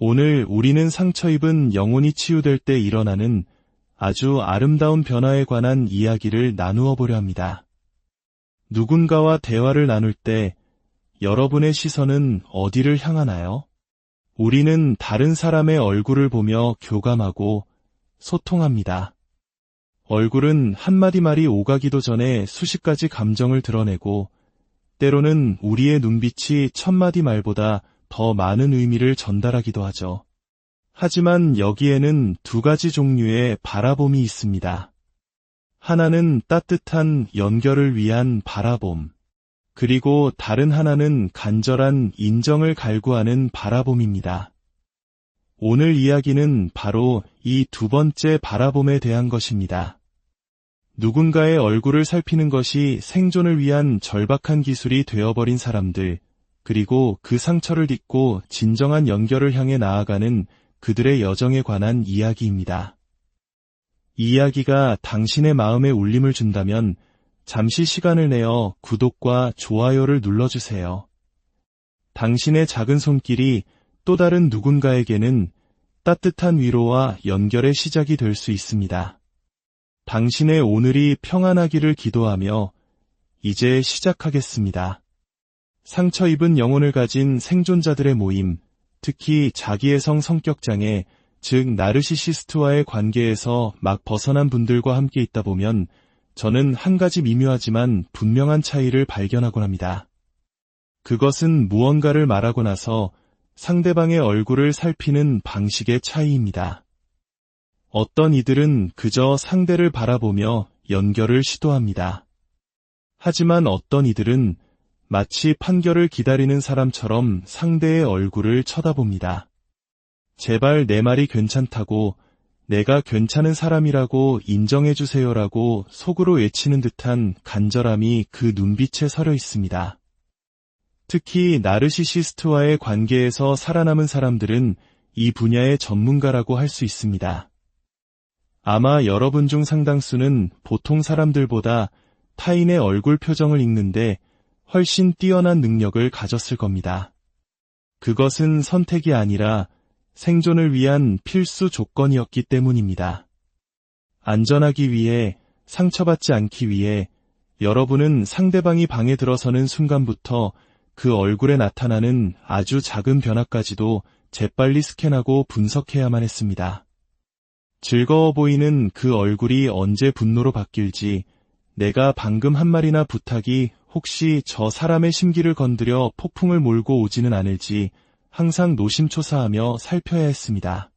오늘 우리는 상처 입은 영혼이 치유될 때 일어나는 아주 아름다운 변화에 관한 이야기를 나누어 보려 합니다. 누군가와 대화를 나눌 때 여러분의 시선은 어디를 향하나요? 우리는 다른 사람의 얼굴을 보며 교감하고 소통합니다. 얼굴은 한마디 말이 오가기도 전에 수십 가지 감정을 드러내고 때로는 우리의 눈빛이 천마디 말보다 더 많은 의미를 전달하기도 하죠. 하지만 여기에는 두 가지 종류의 바라봄이 있습니다. 하나는 따뜻한 연결을 위한 바라봄, 그리고 다른 하나는 간절한 인정을 갈구하는 바라봄입니다. 오늘 이야기는 바로 이 두 번째 바라봄에 대한 것입니다. 누군가의 얼굴을 살피는 것이 생존을 위한 절박한 기술이 되어버린 사람들, 그리고 그 상처를 딛고 진정한 연결을 향해 나아가는 그들의 여정에 관한 이야기입니다. 이 이야기가 당신의 마음에 울림을 준다면 잠시 시간을 내어 구독과 좋아요를 눌러주세요. 당신의 작은 손길이 또 다른 누군가에게는 따뜻한 위로와 연결의 시작이 될 수 있습니다. 당신의 오늘이 평안하기를 기도하며 이제 시작하겠습니다. 상처 입은 영혼을 가진 생존자들의 모임, 특히 자기애성 성격장애, 즉 나르시시스트와의 관계에서 막 벗어난 분들과 함께 있다 보면 저는 한 가지 미묘하지만 분명한 차이를 발견하곤 합니다. 그것은 무언가를 말하고 나서 상대방의 얼굴을 살피는 방식의 차이입니다. 어떤 이들은 그저 상대를 바라보며 연결을 시도합니다. 하지만 어떤 이들은 마치 판결을 기다리는 사람처럼 상대의 얼굴을 쳐다봅니다. 제발 내 말이 괜찮다고, 내가 괜찮은 사람이라고 인정해주세요라고 속으로 외치는 듯한 간절함이 그 눈빛에 서려 있습니다. 특히 나르시시스트와의 관계에서 살아남은 사람들은 이 분야의 전문가라고 할 수 있습니다. 아마 여러분 중 상당수는 보통 사람들보다 타인의 얼굴 표정을 읽는데 훨씬 뛰어난 능력을 가졌을 겁니다. 그것은 선택이 아니라 생존을 위한 필수 조건이었기 때문입니다. 안전하기 위해, 상처받지 않기 위해 여러분은 상대방이 방에 들어서는 순간부터 그 얼굴에 나타나는 아주 작은 변화까지도 재빨리 스캔하고 분석해야만 했습니다. 즐거워 보이는 그 얼굴이 언제 분노로 바뀔지, 내가 방금 한 말이나 부탁이 혹시 저 사람의 심기를 건드려 폭풍을 몰고 오지는 않을지 항상 노심초사하며 살펴야 했습니다.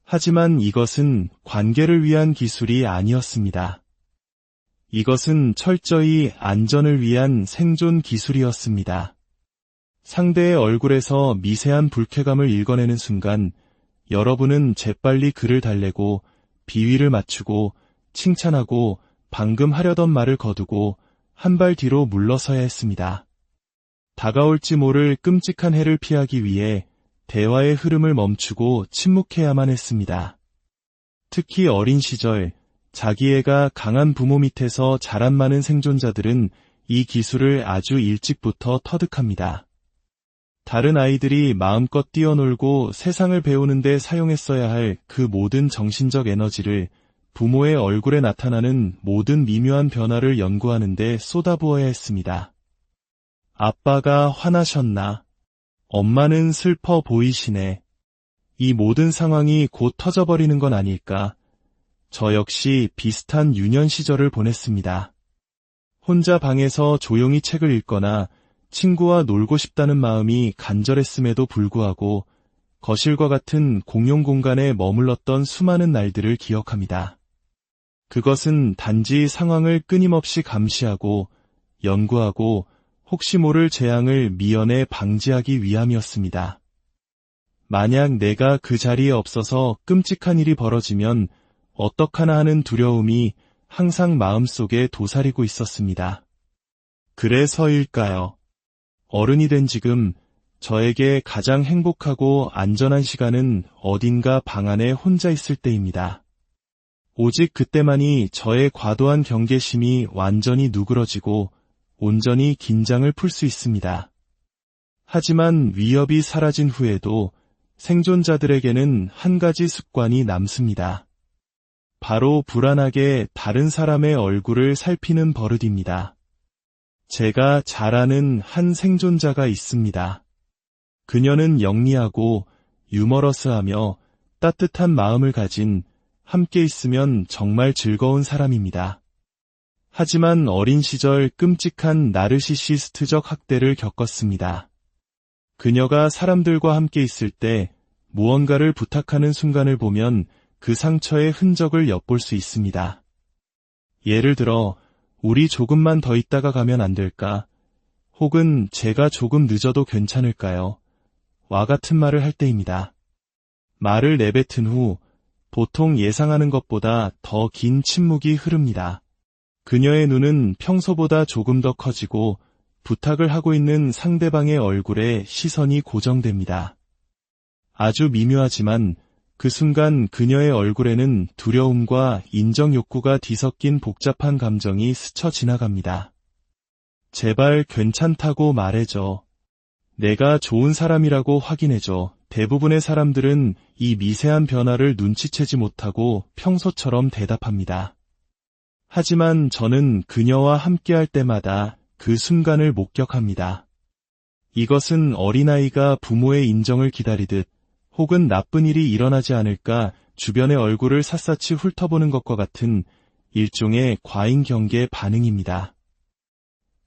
하지만 이것은 관계를 위한 기술이 아니었습니다. 이것은 철저히 안전을 위한 생존 기술이었습니다. 상대의 얼굴에서 미세한 불쾌감을 읽어내는 순간 여러분은 재빨리 그를 달래고 비위를 맞추고 칭찬하고 방금 하려던 말을 거두고 한 발 뒤로 물러서야 했습니다. 다가올지 모를 끔찍한 해를 피하기 위해 대화의 흐름을 멈추고 침묵해야만 했습니다. 특히 어린 시절, 자기애가 강한 부모 밑에서 자란 많은 생존자들은 이 기술을 아주 일찍부터 터득합니다. 다른 아이들이 마음껏 뛰어놀고 세상을 배우는 데 사용했어야 할 그 모든 정신적 에너지를 부모의 얼굴에 나타나는 모든 미묘한 변화를 연구하는 데 쏟아부어야 했습니다. 아빠가 화나셨나? 엄마는 슬퍼 보이시네. 이 모든 상황이 곧 터져버리는 건 아닐까? 저 역시 비슷한 유년 시절을 보냈습니다. 혼자 방에서 조용히 책을 읽거나 친구와 놀고 싶다는 마음이 간절했음에도 불구하고 거실과 같은 공용 공간에 머물렀던 수많은 날들을 기억합니다. 그것은 단지 상황을 끊임없이 감시하고 연구하고 혹시 모를 재앙을 미연에 방지하기 위함이었습니다. 만약 내가 그 자리에 없어서 끔찍한 일이 벌어지면 어떡하나 하는 두려움이 항상 마음속에 도사리고 있었습니다. 그래서일까요? 어른이 된 지금 저에게 가장 행복하고 안전한 시간은 어딘가 방 안에 혼자 있을 때입니다. 오직 그때만이 저의 과도한 경계심이 완전히 누그러지고 온전히 긴장을 풀 수 있습니다. 하지만 위협이 사라진 후에도 생존자들에게는 한 가지 습관이 남습니다. 바로 불안하게 다른 사람의 얼굴을 살피는 버릇입니다. 제가 잘 아는 한 생존자가 있습니다. 그녀는 영리하고 유머러스하며 따뜻한 마음을 가진, 함께 있으면 정말 즐거운 사람입니다. 하지만 어린 시절 끔찍한 나르시시스트적 학대를 겪었습니다. 그녀가 사람들과 함께 있을 때 무언가를 부탁하는 순간을 보면 그 상처의 흔적을 엿볼 수 있습니다. 예를 들어, 우리 조금만 더 있다가 가면 안 될까? 혹은 제가 조금 늦어도 괜찮을까요? 와 같은 말을 할 때입니다. 말을 내뱉은 후 보통 예상하는 것보다 더 긴 침묵이 흐릅니다. 그녀의 눈은 평소보다 조금 더 커지고 부탁을 하고 있는 상대방의 얼굴에 시선이 고정됩니다. 아주 미묘하지만 그 순간 그녀의 얼굴에는 두려움과 인정 욕구가 뒤섞인 복잡한 감정이 스쳐 지나갑니다. 제발 괜찮다고 말해줘. 내가 좋은 사람이라고 확인해줘. 대부분의 사람들은 이 미세한 변화를 눈치채지 못하고 평소처럼 대답합니다. 하지만 저는 그녀와 함께할 때마다 그 순간을 목격합니다. 이것은 어린아이가 부모의 인정을 기다리듯 혹은 나쁜 일이 일어나지 않을까 주변의 얼굴을 샅샅이 훑어보는 것과 같은 일종의 과잉 경계 반응입니다.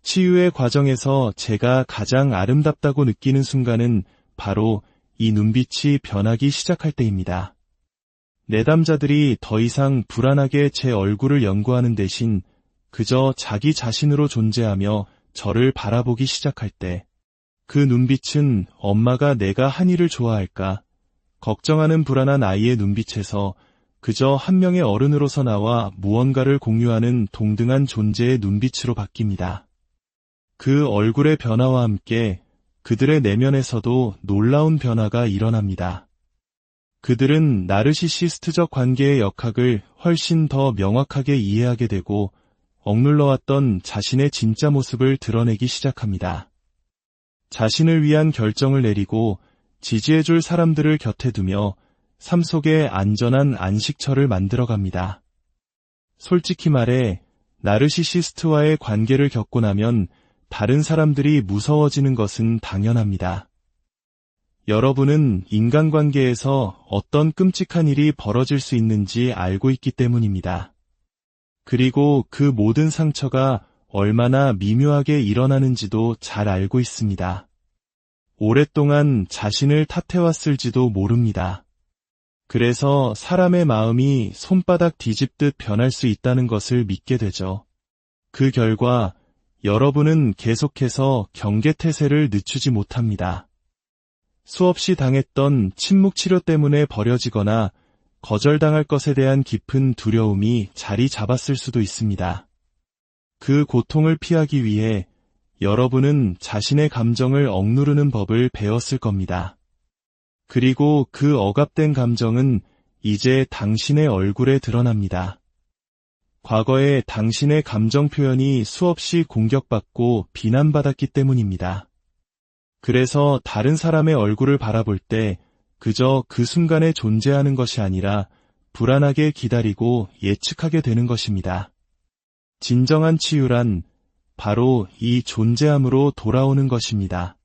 치유의 과정에서 제가 가장 아름답다고 느끼는 순간은 바로 이 눈빛이 변하기 시작할 때입니다. 내담자들이 더 이상 불안하게 제 얼굴을 연구하는 대신 그저 자기 자신으로 존재하며 저를 바라보기 시작할 때, 그 눈빛은 엄마가 내가 한 일을 좋아할까? 걱정하는 불안한 아이의 눈빛에서 그저 한 명의 어른으로서 나와 무언가를 공유하는 동등한 존재의 눈빛으로 바뀝니다. 그 얼굴의 변화와 함께 그들의 내면에서도 놀라운 변화가 일어납니다. 그들은 나르시시스트적 관계의 역학을 훨씬 더 명확하게 이해하게 되고 억눌러왔던 자신의 진짜 모습을 드러내기 시작합니다. 자신을 위한 결정을 내리고 지지해줄 사람들을 곁에 두며 삶 속에 안전한 안식처를 만들어갑니다. 솔직히 말해 나르시시스트와의 관계를 겪고 나면 다른 사람들이 무서워지는 것은 당연합니다. 여러분은 인간관계에서 어떤 끔찍한 일이 벌어질 수 있는지 알고 있기 때문입니다. 그리고 그 모든 상처가 얼마나 미묘하게 일어나는지도 잘 알고 있습니다. 오랫동안 자신을 탓해왔을지도 모릅니다. 그래서 사람의 마음이 손바닥 뒤집듯 변할 수 있다는 것을 믿게 되죠. 그 결과 여러분은 계속해서 경계태세를 늦추지 못합니다. 수없이 당했던 침묵치료 때문에 버려지거나 거절당할 것에 대한 깊은 두려움이 자리 잡았을 수도 있습니다. 그 고통을 피하기 위해 여러분은 자신의 감정을 억누르는 법을 배웠을 겁니다. 그리고 그 억압된 감정은 이제 당신의 얼굴에 드러납니다. 과거에 당신의 감정 표현이 수없이 공격받고 비난받았기 때문입니다. 그래서 다른 사람의 얼굴을 바라볼 때 그저 그 순간에 존재하는 것이 아니라 불안하게 기다리고 예측하게 되는 것입니다. 진정한 치유란 바로 이 존재함으로 돌아오는 것입니다.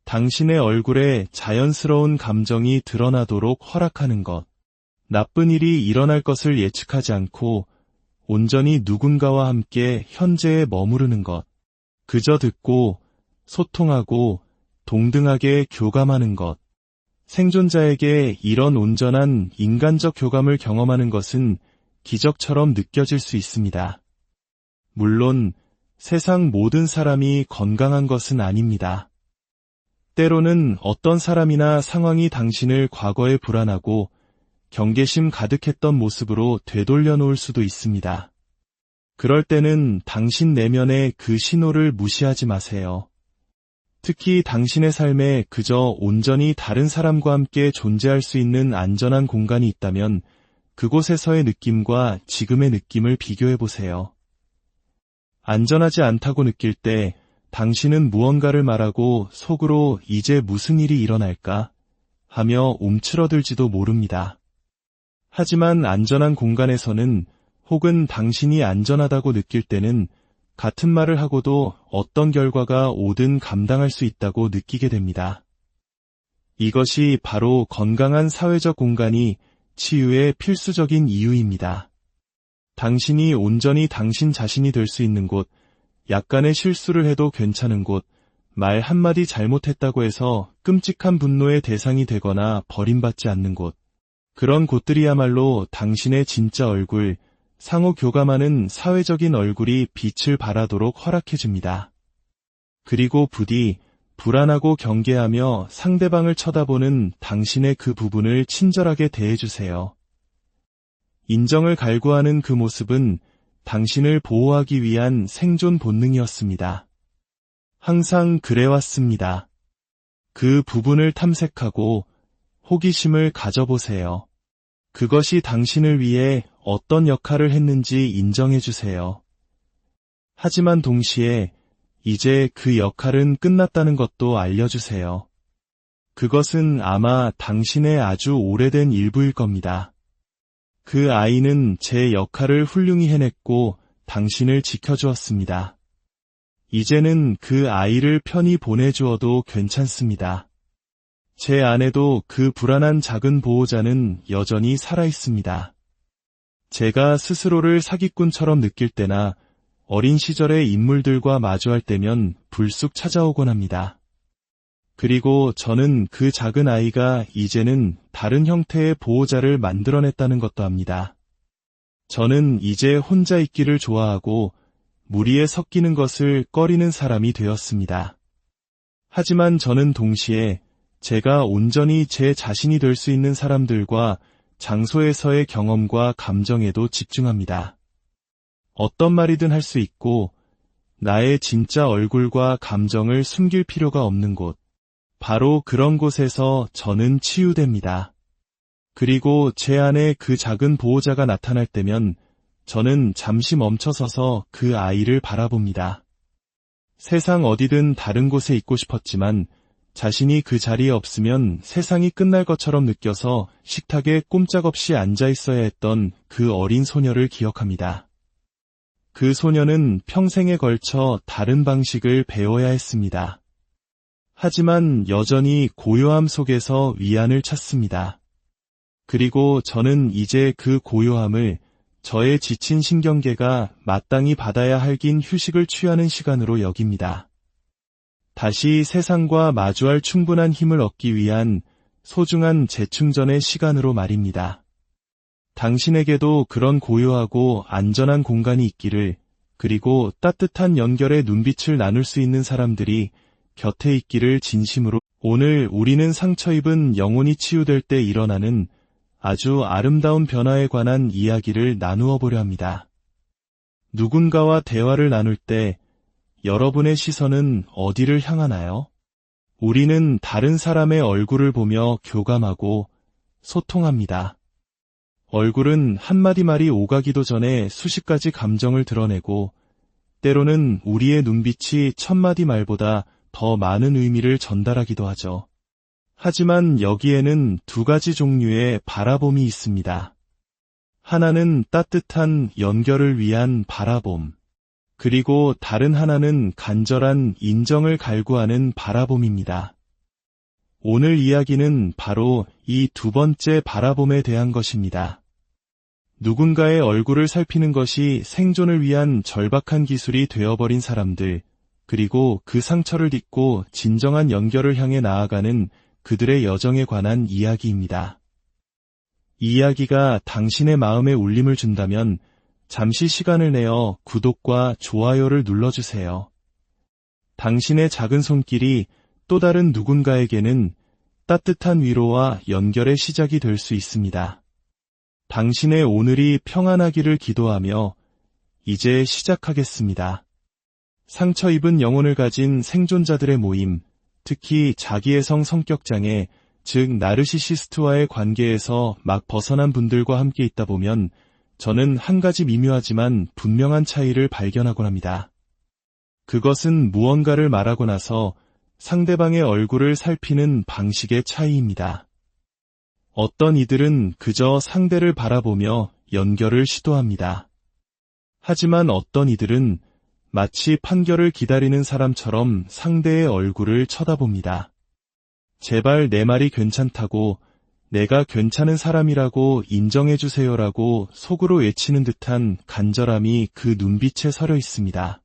당신의 얼굴에 자연스러운 감정이 드러나도록 허락하는 것, 나쁜 일이 일어날 것을 예측하지 않고 온전히 누군가와 함께 현재에 머무르는 것, 그저 듣고 소통하고 동등하게 교감하는 것. 생존자에게 이런 온전한 인간적 교감을 경험하는 것은 기적처럼 느껴질 수 있습니다. 물론 세상 모든 사람이 건강한 것은 아닙니다. 때로는 어떤 사람이나 상황이 당신을 과거에 불안하고 경계심 가득했던 모습으로 되돌려 놓을 수도 있습니다. 그럴 때는 당신 내면의 그 신호를 무시하지 마세요. 특히 당신의 삶에 그저 온전히 다른 사람과 함께 존재할 수 있는 안전한 공간이 있다면 그곳에서의 느낌과 지금의 느낌을 비교해 보세요. 안전하지 않다고 느낄 때 당신은 무언가를 말하고 속으로 이제 무슨 일이 일어날까? 하며 움츠러들지도 모릅니다. 하지만 안전한 공간에서는 혹은 당신이 안전하다고 느낄 때는 같은 말을 하고도 어떤 결과가 오든 감당할 수 있다고 느끼게 됩니다. 이것이 바로 건강한 사회적 공간이 치유의 필수적인 이유입니다. 당신이 온전히 당신 자신이 될 수 있는 곳, 약간의 실수를 해도 괜찮은 곳, 말 한마디 잘못했다고 해서 끔찍한 분노의 대상이 되거나 버림받지 않는 곳, 그런 곳들이야말로 당신의 진짜 얼굴, 상호 교감하는 사회적인 얼굴이 빛을 발하도록 허락해줍니다. 그리고 부디 불안하고 경계하며 상대방을 쳐다보는 당신의 그 부분을 친절하게 대해주세요. 인정을 갈구하는 그 모습은 당신을 보호하기 위한 생존 본능이었습니다. 항상 그래왔습니다. 그 부분을 탐색하고 호기심을 가져보세요. 그것이 당신을 위해 어떤 역할을 했는지 인정해주세요. 하지만 동시에 이제 그 역할은 끝났다는 것도 알려주세요. 그것은 아마 당신의 아주 오래된 일부일 겁니다. 그 아이는 제 역할을 훌륭히 해냈고 당신을 지켜주었습니다. 이제는 그 아이를 편히 보내주어도 괜찮습니다. 제 안에도 그 불안한 작은 보호자는 여전히 살아있습니다. 제가 스스로를 사기꾼처럼 느낄 때나 어린 시절의 인물들과 마주할 때면 불쑥 찾아오곤 합니다. 그리고 저는 그 작은 아이가 이제는 다른 형태의 보호자를 만들어냈다는 것도 압니다. 저는 이제 혼자 있기를 좋아하고 무리에 섞이는 것을 꺼리는 사람이 되었습니다. 하지만 저는 동시에 제가 온전히 제 자신이 될 수 있는 사람들과 장소에서의 경험과 감정에도 집중합니다. 어떤 말이든 할 수 있고 나의 진짜 얼굴과 감정을 숨길 필요가 없는 곳, 바로 그런 곳에서 저는 치유됩니다. 그리고 제 안에 그 작은 보호자가 나타날 때면 저는 잠시 멈춰서서 그 아이를 바라봅니다. 세상 어디든 다른 곳에 있고 싶었지만 자신이 그 자리에 없으면 세상이 끝날 것처럼 느껴서 식탁에 꼼짝없이 앉아 있어야 했던 그 어린 소녀를 기억합니다. 그 소녀는 평생에 걸쳐 다른 방식을 배워야 했습니다. 하지만 여전히 고요함 속에서 위안을 찾습니다. 그리고 저는 이제 그 고요함을 저의 지친 신경계가 마땅히 받아야 할 긴 휴식을 취하는 시간으로 여깁니다. 다시 세상과 마주할 충분한 힘을 얻기 위한 소중한 재충전의 시간으로 말입니다. 당신에게도 그런 고요하고 안전한 공간이 있기를, 그리고 따뜻한 연결의 눈빛을 나눌 수 있는 사람들이 곁에 있기를 진심으로. 오늘 우리는 상처 입은 영혼이 치유될 때 일어나는 아주 아름다운 변화에 관한 이야기를 나누어 보려 합니다. 누군가와 대화를 나눌 때 여러분의 시선은 어디를 향하나요? 우리는 다른 사람의 얼굴을 보며 교감하고 소통합니다. 얼굴은 한마디 말이 오가기도 전에 수십 가지 감정을 드러내고 때로는 우리의 눈빛이 천마디 말보다 더 많은 의미를 전달하기도 하죠. 하지만 여기에는 두 가지 종류의 바라봄이 있습니다. 하나는 따뜻한 연결을 위한 바라봄, 그리고 다른 하나는 간절한 인정을 갈구하는 바라봄입니다. 오늘 이야기는 바로 이 두 번째 바라봄에 대한 것입니다. 누군가의 얼굴을 살피는 것이 생존을 위한 절박한 기술이 되어버린 사람들, 그리고 그 상처를 딛고 진정한 연결을 향해 나아가는 그들의 여정에 관한 이야기입니다. 이 이야기가 당신의 마음에 울림을 준다면 잠시 시간을 내어 구독과 좋아요를 눌러주세요. 당신의 작은 손길이 또 다른 누군가에게는 따뜻한 위로와 연결의 시작이 될 수 있습니다. 당신의 오늘이 평안하기를 기도하며 이제 시작하겠습니다. 상처 입은 영혼을 가진 생존자들의 모임, 특히 자기애성 성격장애, 즉 나르시시스트와의 관계에서 막 벗어난 분들과 함께 있다 보면 저는 한 가지 미묘하지만 분명한 차이를 발견하곤 합니다. 그것은 무언가를 말하고 나서 상대방의 얼굴을 살피는 방식의 차이입니다. 어떤 이들은 그저 상대를 바라보며 연결을 시도합니다. 하지만 어떤 이들은 마치 판결을 기다리는 사람처럼 상대의 얼굴을 쳐다봅니다. 제발 내 말이 괜찮다고, 내가 괜찮은 사람이라고 인정해주세요라고 속으로 외치는 듯한 간절함이 그 눈빛에 서려 있습니다.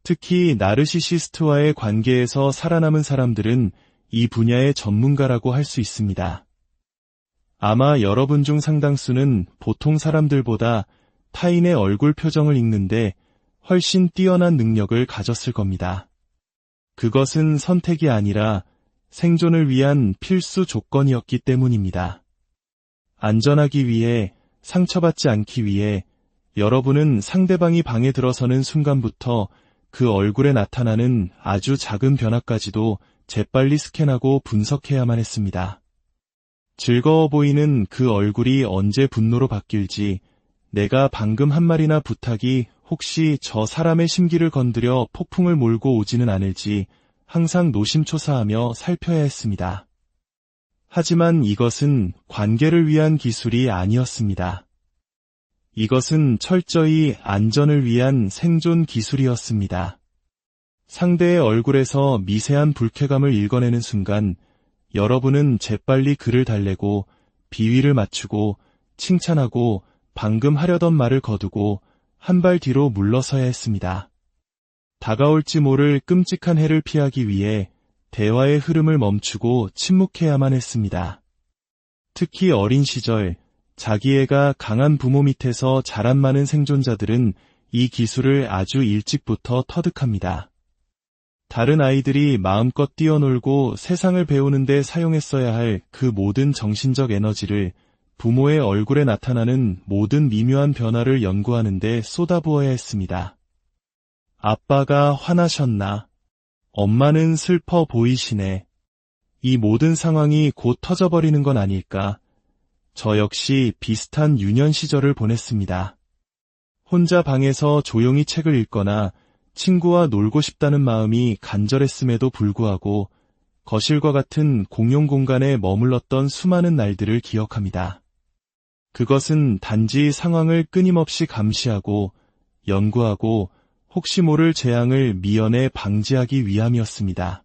특히 나르시시스트와의 관계에서 살아남은 사람들은 이 분야의 전문가라고 할 수 있습니다. 아마 여러분 중 상당수는 보통 사람들보다 타인의 얼굴 표정을 읽는데 훨씬 뛰어난 능력을 가졌을 겁니다. 그것은 선택이 아니라 생존을 위한 필수 조건이었기 때문입니다. 안전하기 위해, 상처받지 않기 위해 여러분은 상대방이 방에 들어서는 순간부터 그 얼굴에 나타나는 아주 작은 변화까지도 재빨리 스캔하고 분석해야만 했습니다. 즐거워 보이는 그 얼굴이 언제 분노로 바뀔지, 내가 방금 한 말이나 부탁이 혹시 저 사람의 심기를 건드려 폭풍을 몰고 오지는 않을지 항상 노심초사하며 살펴야 했습니다. 하지만 이것은 관계를 위한 기술이 아니었습니다. 이것은 철저히 안전을 위한 생존 기술이었습니다. 상대의 얼굴에서 미세한 불쾌감을 읽어내는 순간 여러분은 재빨리 그를 달래고 비위를 맞추고 칭찬하고 방금 하려던 말을 거두고 한 발 뒤로 물러서야 했습니다. 다가올지 모를 끔찍한 해를 피하기 위해 대화의 흐름을 멈추고 침묵해야만 했습니다. 특히 어린 시절 자기 애가 강한 부모 밑에서 자란 많은 생존자들은 이 기술을 아주 일찍부터 터득합니다. 다른 아이들이 마음껏 뛰어놀고 세상을 배우는 데 사용했어야 할 그 모든 정신적 에너지를 부모의 얼굴에 나타나는 모든 미묘한 변화를 연구하는 데 쏟아부어야 했습니다. 아빠가 화나셨나? 엄마는 슬퍼 보이시네. 이 모든 상황이 곧 터져버리는 건 아닐까? 저 역시 비슷한 유년 시절을 보냈습니다. 혼자 방에서 조용히 책을 읽거나 친구와 놀고 싶다는 마음이 간절했음에도 불구하고 거실과 같은 공용 공간에 머물렀던 수많은 날들을 기억합니다. 그것은 단지 상황을 끊임없이 감시하고 연구하고 혹시 모를 재앙을 미연에 방지하기 위함이었습니다.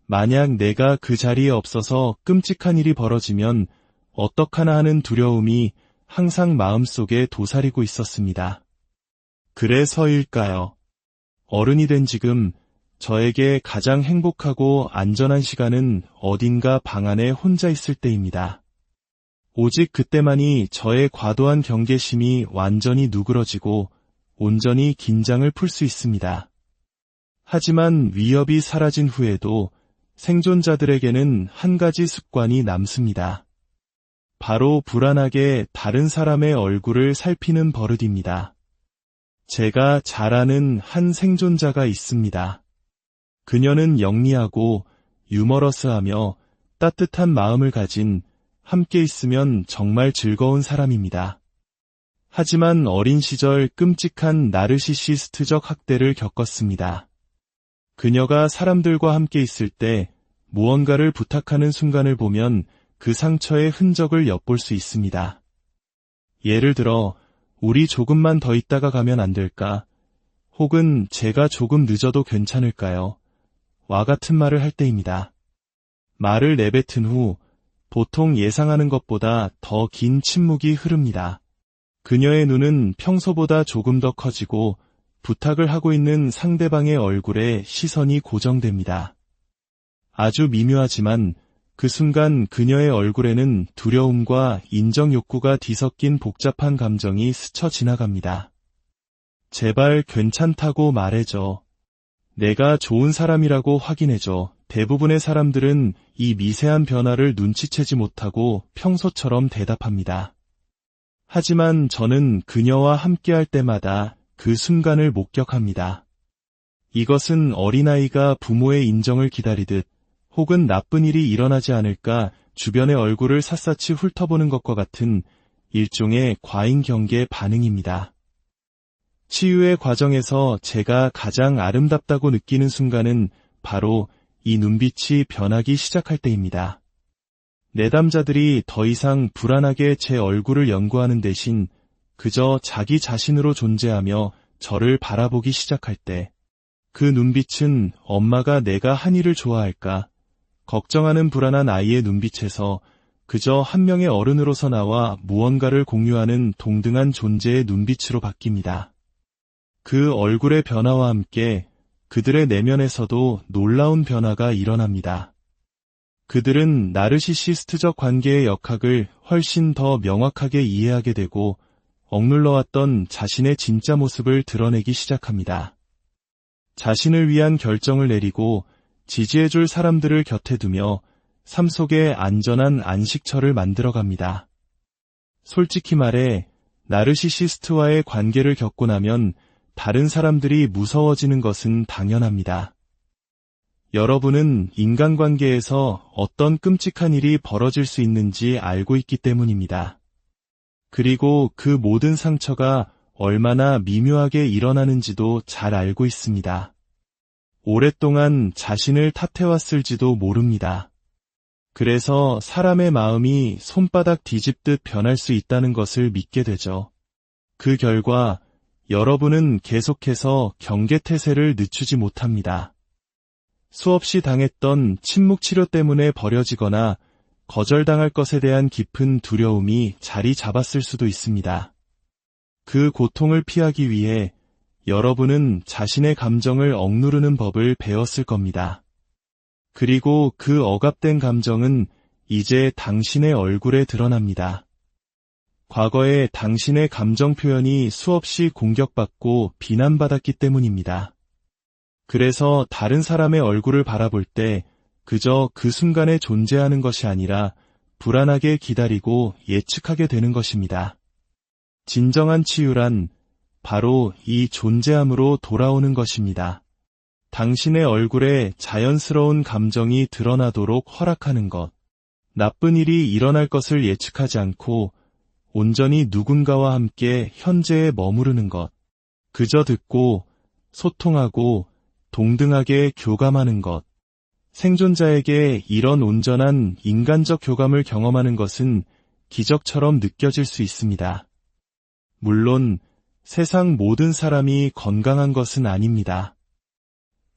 만약 내가 그 자리에 없어서 끔찍한 일이 벌어지면 어떡하나 하는 두려움이 항상 마음속에 도사리고 있었습니다. 그래서일까요? 어른이 된 지금 저에게 가장 행복하고 안전한 시간은 어딘가 방 안에 혼자 있을 때입니다. 오직 그때만이 저의 과도한 경계심이 완전히 누그러지고 온전히 긴장을 풀 수 있습니다. 하지만 위협이 사라진 후에도 생존자들에게는 한 가지 습관이 남습니다. 바로 불안하게 다른 사람의 얼굴을 살피는 버릇입니다. 제가 잘 아는 한 생존자가 있습니다. 그녀는 영리하고 유머러스하며 따뜻한 마음을 가진 함께 있으면 정말 즐거운 사람입니다. 하지만 어린 시절 끔찍한 나르시시스트적 학대를 겪었습니다. 그녀가 사람들과 함께 있을 때 무언가를 부탁하는 순간을 보면 그 상처의 흔적을 엿볼 수 있습니다. 예를 들어, 우리 조금만 더 있다가 가면 안 될까? 혹은 제가 조금 늦어도 괜찮을까요? 와 같은 말을 할 때입니다. 말을 내뱉은 후 보통 예상하는 것보다 더 긴 침묵이 흐릅니다. 그녀의 눈은 평소보다 조금 더 커지고 부탁을 하고 있는 상대방의 얼굴에 시선이 고정됩니다. 아주 미묘하지만 그 순간 그녀의 얼굴에는 두려움과 인정 욕구가 뒤섞인 복잡한 감정이 스쳐 지나갑니다. 제발 괜찮다고 말해줘. 내가 좋은 사람이라고 확인해줘. 대부분의 사람들은 이 미세한 변화를 눈치채지 못하고 평소처럼 대답합니다. 하지만 저는 그녀와 함께할 때마다 그 순간을 목격합니다. 이것은 어린아이가 부모의 인정을 기다리듯 혹은 나쁜 일이 일어나지 않을까 주변의 얼굴을 샅샅이 훑어보는 것과 같은 일종의 과잉 경계 반응입니다. 치유의 과정에서 제가 가장 아름답다고 느끼는 순간은 바로 이 눈빛이 변하기 시작할 때입니다. 내담자들이 더 이상 불안하게 제 얼굴을 연구하는 대신 그저 자기 자신으로 존재하며 저를 바라보기 시작할 때 그 눈빛은 엄마가 내가 한이를 좋아할까 걱정하는 불안한 아이의 눈빛에서 그저 한 명의 어른으로서 나와 무언가를 공유하는 동등한 존재의 눈빛으로 바뀝니다. 그 얼굴의 변화와 함께 그들의 내면에서도 놀라운 변화가 일어납니다. 그들은 나르시시스트적 관계의 역학을 훨씬 더 명확하게 이해하게 되고 억눌러왔던 자신의 진짜 모습을 드러내기 시작합니다. 자신을 위한 결정을 내리고 지지해줄 사람들을 곁에 두며 삶 속에 안전한 안식처를 만들어갑니다. 솔직히 말해 나르시시스트와의 관계를 겪고 나면 다른 사람들이 무서워지는 것은 당연합니다. 여러분은 인간관계에서 어떤 끔찍한 일이 벌어질 수 있는지 알고 있기 때문입니다. 그리고 그 모든 상처가 얼마나 미묘하게 일어나는지도 잘 알고 있습니다. 오랫동안 자신을 탓해왔을지도 모릅니다. 그래서 사람의 마음이 손바닥 뒤집듯 변할 수 있다는 것을 믿게 되죠. 그 결과 여러분은 계속해서 경계태세를 늦추지 못합니다. 수없이 당했던 침묵치료 때문에 버려지거나 거절당할 것에 대한 깊은 두려움이 자리 잡았을 수도 있습니다. 그 고통을 피하기 위해 여러분은 자신의 감정을 억누르는 법을 배웠을 겁니다. 그리고 그 억압된 감정은 이제 당신의 얼굴에 드러납니다. 과거에 당신의 감정 표현이 수없이 공격받고 비난받았기 때문입니다. 그래서 다른 사람의 얼굴을 바라볼 때 그저 그 순간에 존재하는 것이 아니라 불안하게 기다리고 예측하게 되는 것입니다. 진정한 치유란 바로 이 존재함으로 돌아오는 것입니다. 당신의 얼굴에 자연스러운 감정이 드러나도록 허락하는 것. 나쁜 일이 일어날 것을 예측하지 않고 온전히 누군가와 함께 현재에 머무르는 것. 그저 듣고 소통하고 동등하게 교감하는 것. 생존자에게 이런 온전한 인간적 교감을 경험하는 것은 기적처럼 느껴질 수 있습니다. 물론 세상 모든 사람이 건강한 것은 아닙니다.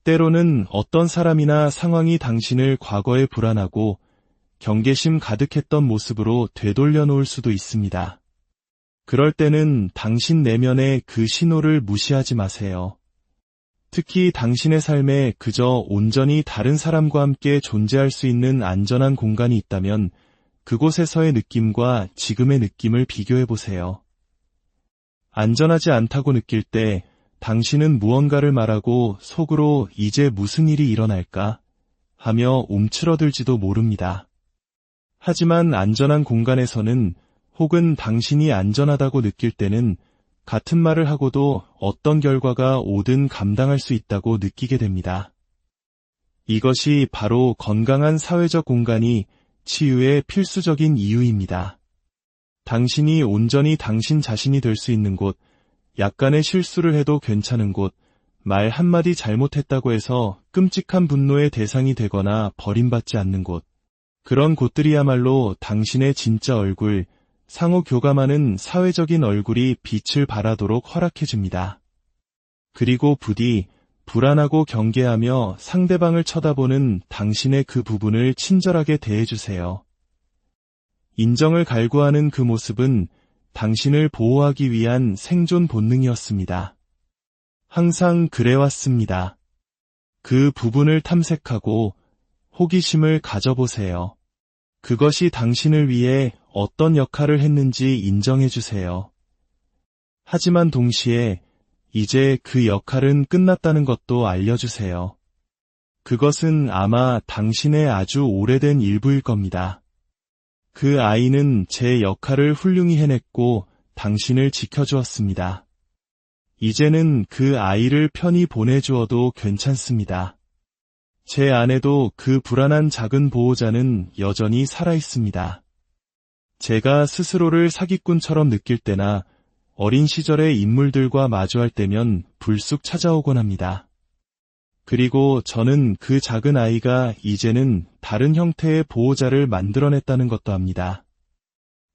때로는 어떤 사람이나 상황이 당신을 과거에 불안하고 경계심 가득했던 모습으로 되돌려 놓을 수도 있습니다. 그럴 때는 당신 내면의 그 신호를 무시하지 마세요. 특히 당신의 삶에 그저 온전히 다른 사람과 함께 존재할 수 있는 안전한 공간이 있다면 그곳에서의 느낌과 지금의 느낌을 비교해 보세요. 안전하지 않다고 느낄 때 당신은 무언가를 말하고 속으로 이제 무슨 일이 일어날까 하며 움츠러들지도 모릅니다. 하지만 안전한 공간에서는 혹은 당신이 안전하다고 느낄 때는 같은 말을 하고도 어떤 결과가 오든 감당할 수 있다고 느끼게 됩니다. 이것이 바로 건강한 사회적 공간이 치유의 필수적인 이유입니다. 당신이 온전히 당신 자신이 될 수 있는 곳, 약간의 실수를 해도 괜찮은 곳, 말 한마디 잘못했다고 해서 끔찍한 분노의 대상이 되거나 버림받지 않는 곳, 그런 곳들이야말로 당신의 진짜 얼굴, 상호 교감하는 사회적인 얼굴이 빛을 발하도록 허락해줍니다. 그리고 부디 불안하고 경계하며 상대방을 쳐다보는 당신의 그 부분을 친절하게 대해주세요. 인정을 갈구하는 그 모습은 당신을 보호하기 위한 생존 본능이었습니다. 항상 그래왔습니다. 그 부분을 탐색하고 호기심을 가져보세요. 그것이 당신을 위해 어떤 역할을 했는지 인정해주세요. 하지만 동시에 이제 그 역할은 끝났다는 것도 알려주세요. 그것은 아마 당신의 아주 오래된 일부일 겁니다. 그 아이는 제 역할을 훌륭히 해냈고 당신을 지켜주었습니다. 이제는 그 아이를 편히 보내주어도 괜찮습니다. 제 안에도 그 불안한 작은 보호자는 여전히 살아있습니다. 제가 스스로를 사기꾼처럼 느낄 때나 어린 시절의 인물들과 마주할 때면 불쑥 찾아오곤 합니다. 그리고 저는 그 작은 아이가 이제는 다른 형태의 보호자를 만들어냈다는 것도 압니다.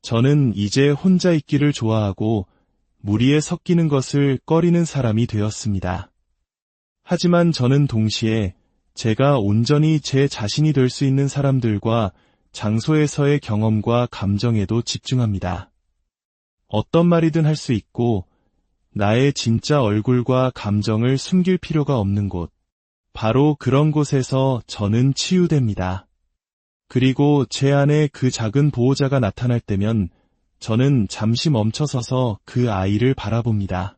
저는 이제 혼자 있기를 좋아하고 무리에 섞이는 것을 꺼리는 사람이 되었습니다. 하지만 저는 동시에 제가 온전히 제 자신이 될 수 있는 사람들과 장소에서의 경험과 감정에도 집중합니다. 어떤 말이든 할 수 있고 나의 진짜 얼굴과 감정을 숨길 필요가 없는 곳. 바로 그런 곳에서 저는 치유됩니다. 그리고 제 안에 그 작은 보호자가 나타날 때면 저는 잠시 멈춰서서 그 아이를 바라봅니다.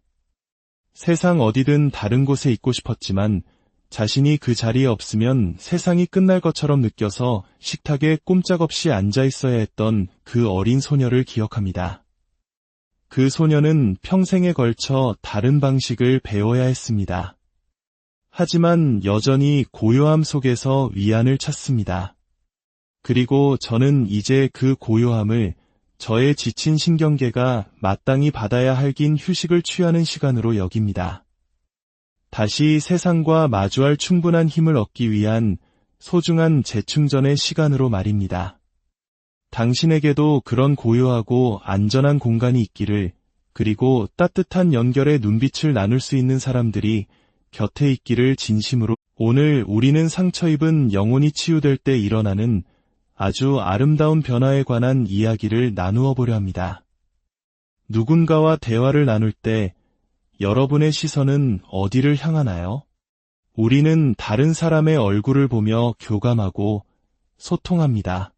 세상 어디든 다른 곳에 있고 싶었지만 자신이 그 자리에 없으면 세상이 끝날 것처럼 느껴서 식탁에 꼼짝없이 앉아 있어야 했던 그 어린 소녀를 기억합니다. 그 소녀는 평생에 걸쳐 다른 방식을 배워야 했습니다. 하지만 여전히 고요함 속에서 위안을 찾습니다. 그리고 저는 이제 그 고요함을 저의 지친 신경계가 마땅히 받아야 할 긴 휴식을 취하는 시간으로 여깁니다. 다시 세상과 마주할 충분한 힘을 얻기 위한 소중한 재충전의 시간으로 말입니다. 당신에게도 그런 고요하고 안전한 공간이 있기를, 그리고 따뜻한 연결의 눈빛을 나눌 수 있는 사람들이 곁에 있기를 진심으로. 오늘 우리는 상처 입은 영혼이 치유될 때 일어나는 아주 아름다운 변화에 관한 이야기를 나누어 보려 합니다. 누군가와 대화를 나눌 때 여러분의 시선은 어디를 향하나요? 우리는 다른 사람의 얼굴을 보며 교감하고 소통합니다.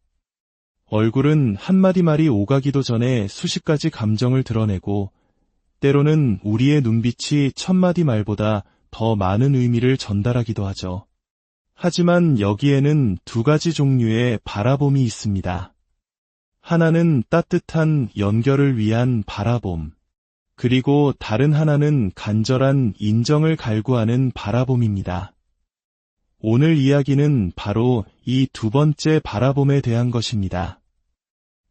얼굴은 한마디 말이 오가기도 전에 수십 가지 감정을 드러내고 때로는 우리의 눈빛이 천마디 말보다 더 많은 의미를 전달하기도 하죠. 하지만 여기에는 두 가지 종류의 바라봄이 있습니다. 하나는 따뜻한 연결을 위한 바라봄, 그리고 다른 하나는 간절한 인정을 갈구하는 바라봄입니다. 오늘 이야기는 바로 이 두 번째 바라봄에 대한 것입니다.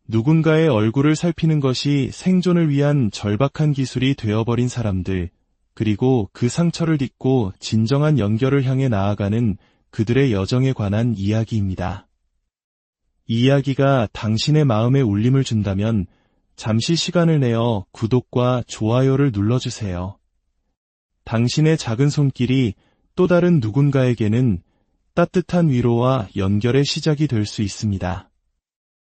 누군가의 얼굴을 살피는 것이 생존을 위한 절박한 기술이 되어버린 사람들, 그리고 그 상처를 딛고 진정한 연결을 향해 나아가는 그들의 여정에 관한 이야기입니다. 이 이야기가 당신의 마음에 울림을 준다면 잠시 시간을 내어 구독과 좋아요를 눌러주세요. 당신의 작은 손길이 또 다른 누군가에게는 따뜻한 위로와 연결의 시작이 될 수 있습니다.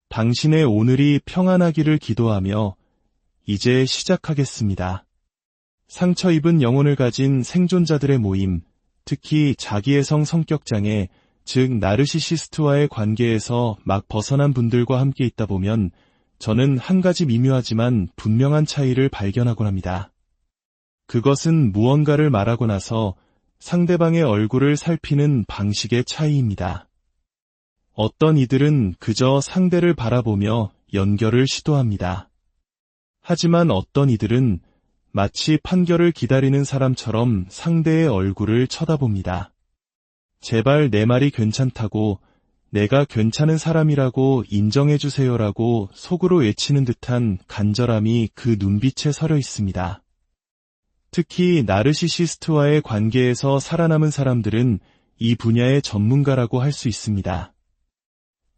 당신의 오늘이 평안하기를 기도하며 이제 시작하겠습니다. 상처 입은 영혼을 가진 생존자들의 모임, 특히 자기애성 성격장애, 즉 나르시시스트와의 관계에서 막 벗어난 분들과 함께 있다 보면 저는 한 가지 미묘하지만 분명한 차이를 발견하곤 합니다. 그것은 무언가를 말하고 나서 상대방의 얼굴을 살피는 방식의 차이입니다. 어떤 이들은 그저 상대를 바라보며 연결을 시도합니다. 하지만 어떤 이들은 마치 판결을 기다리는 사람처럼 상대의 얼굴을 쳐다봅니다. 제발 내 말이 괜찮다고, 내가 괜찮은 사람이라고 인정해주세요라고 속으로 외치는 듯한 간절함이 그 눈빛에 서려 있습니다. 특히 나르시시스트와의 관계에서 살아남은 사람들은 이 분야의 전문가라고 할 수 있습니다.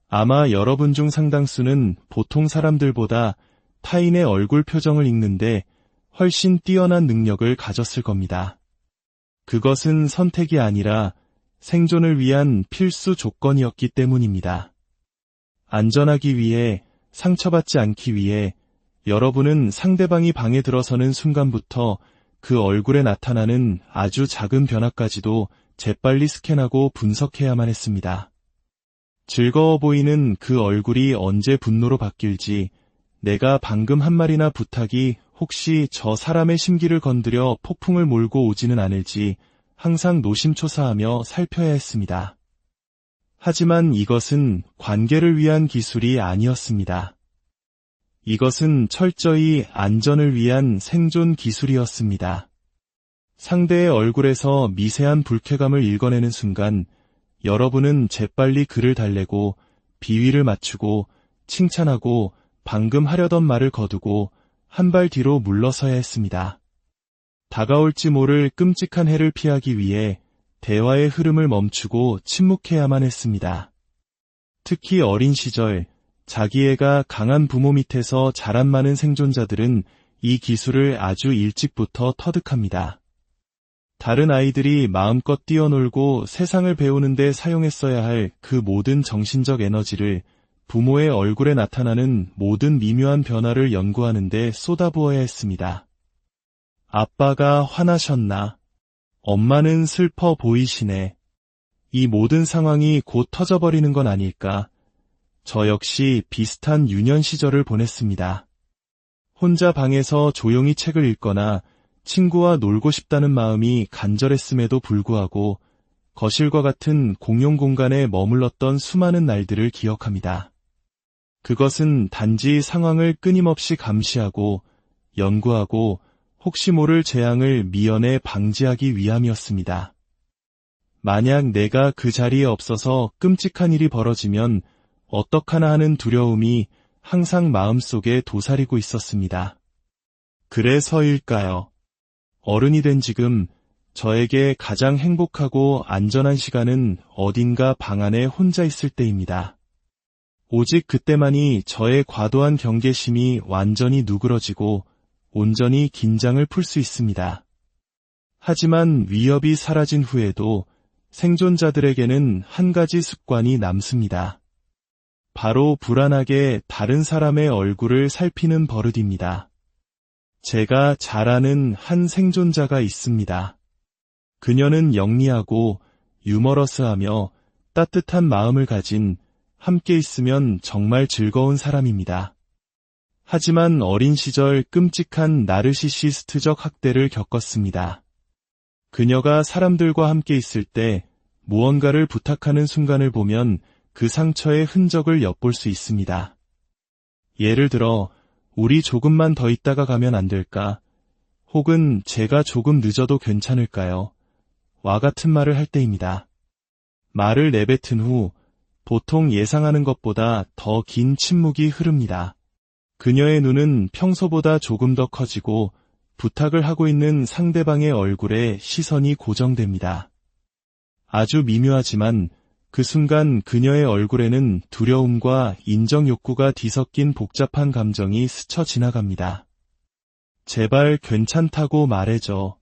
아마 여러분 중 상당수는 보통 사람들보다 타인의 얼굴 표정을 읽는데 훨씬 뛰어난 능력을 가졌을 겁니다. 그것은 선택이 아니라 생존을 위한 필수 조건이었기 때문입니다. 안전하기 위해, 상처받지 않기 위해 여러분은 상대방이 방에 들어서는 순간부터 그 얼굴에 나타나는 아주 작은 변화까지도 재빨리 스캔하고 분석해야만 했습니다. 즐거워 보이는 그 얼굴이 언제 분노로 바뀔지, 내가 방금 한 말이나 부탁이 혹시 저 사람의 심기를 건드려 폭풍을 몰고 오지는 않을지 항상 노심초사하며 살펴야 했습니다. 하지만 이것은 관계를 위한 기술이 아니었습니다. 이것은 철저히 안전을 위한 생존 기술이었습니다. 상대의 얼굴에서 미세한 불쾌감을 읽어내는 순간 여러분은 재빨리 그를 달래고 비위를 맞추고 칭찬하고 방금 하려던 말을 거두고 한 발 뒤로 물러서야 했습니다. 다가올지 모를 끔찍한 해를 피하기 위해 대화의 흐름을 멈추고 침묵해야만 했습니다. 특히 어린 시절 자기애가 강한 부모 밑에서 자란 많은 생존자들은 이 기술을 아주 일찍부터 터득합니다. 다른 아이들이 마음껏 뛰어놀고 세상을 배우는 데 사용했어야 할 그 모든 정신적 에너지를 부모의 얼굴에 나타나는 모든 미묘한 변화를 연구하는 데 쏟아부어야 했습니다. 아빠가 화나셨나? 엄마는 슬퍼 보이시네. 이 모든 상황이 곧 터져버리는 건 아닐까? 저 역시 비슷한 유년 시절을 보냈습니다. 혼자 방에서 조용히 책을 읽거나 친구와 놀고 싶다는 마음이 간절했음에도 불구하고 거실과 같은 공용 공간에 머물렀던 수많은 날들을 기억합니다. 그것은 단지 상황을 끊임없이 감시하고 연구하고 혹시 모를 재앙을 미연에 방지하기 위함이었습니다. 만약 내가 그 자리에 없어서 끔찍한 일이 벌어지면 어떡하나 하는 두려움이 항상 마음속에 도사리고 있었습니다. 그래서일까요? 어른이 된 지금 저에게 가장 행복하고 안전한 시간은 어딘가 방 안에 혼자 있을 때입니다. 오직 그때만이 저의 과도한 경계심이 완전히 누그러지고 온전히 긴장을 풀 수 있습니다. 하지만 위협이 사라진 후에도 생존자들에게는 한 가지 습관이 남습니다. 바로 불안하게 다른 사람의 얼굴을 살피는 버릇입니다. 제가 잘 아는 한 생존자가 있습니다. 그녀는 영리하고 유머러스하며 따뜻한 마음을 가진 함께 있으면 정말 즐거운 사람입니다. 하지만 어린 시절 끔찍한 나르시시스트적 학대를 겪었습니다. 그녀가 사람들과 함께 있을 때 무언가를 부탁하는 순간을 보면 그 상처의 흔적을 엿볼 수 있습니다. 예를 들어, 우리 조금만 더 있다가 가면 안 될까? 혹은 제가 조금 늦어도 괜찮을까요? 와 같은 말을 할 때입니다. 말을 내뱉은 후 보통 예상하는 것보다 더 긴 침묵이 흐릅니다. 그녀의 눈은 평소보다 조금 더 커지고 부탁을 하고 있는 상대방의 얼굴에 시선이 고정됩니다. 아주 미묘하지만 그 순간 그녀의 얼굴에는 두려움과 인정 욕구가 뒤섞인 복잡한 감정이 스쳐 지나갑니다. 제발 괜찮다고 말해줘.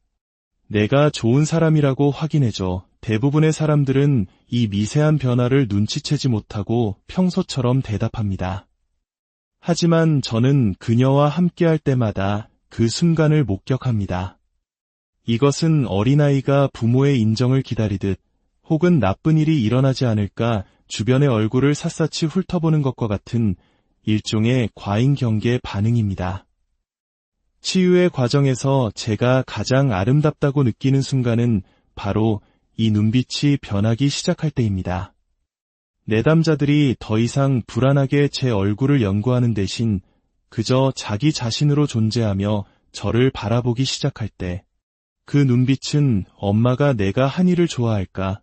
내가 좋은 사람이라고 확인해줘. 대부분의 사람들은 이 미세한 변화를 눈치채지 못하고 평소처럼 대답합니다. 하지만 저는 그녀와 함께할 때마다 그 순간을 목격합니다. 이것은 어린아이가 부모의 인정을 기다리듯 혹은 나쁜 일이 일어나지 않을까 주변의 얼굴을 샅샅이 훑어보는 것과 같은 일종의 과잉 경계 반응입니다. 치유의 과정에서 제가 가장 아름답다고 느끼는 순간은 바로 이 눈빛이 변하기 시작할 때입니다. 내담자들이 더 이상 불안하게 제 얼굴을 연구하는 대신 그저 자기 자신으로 존재하며 저를 바라보기 시작할 때, 그 눈빛은 엄마가 내가 한 일을 좋아할까?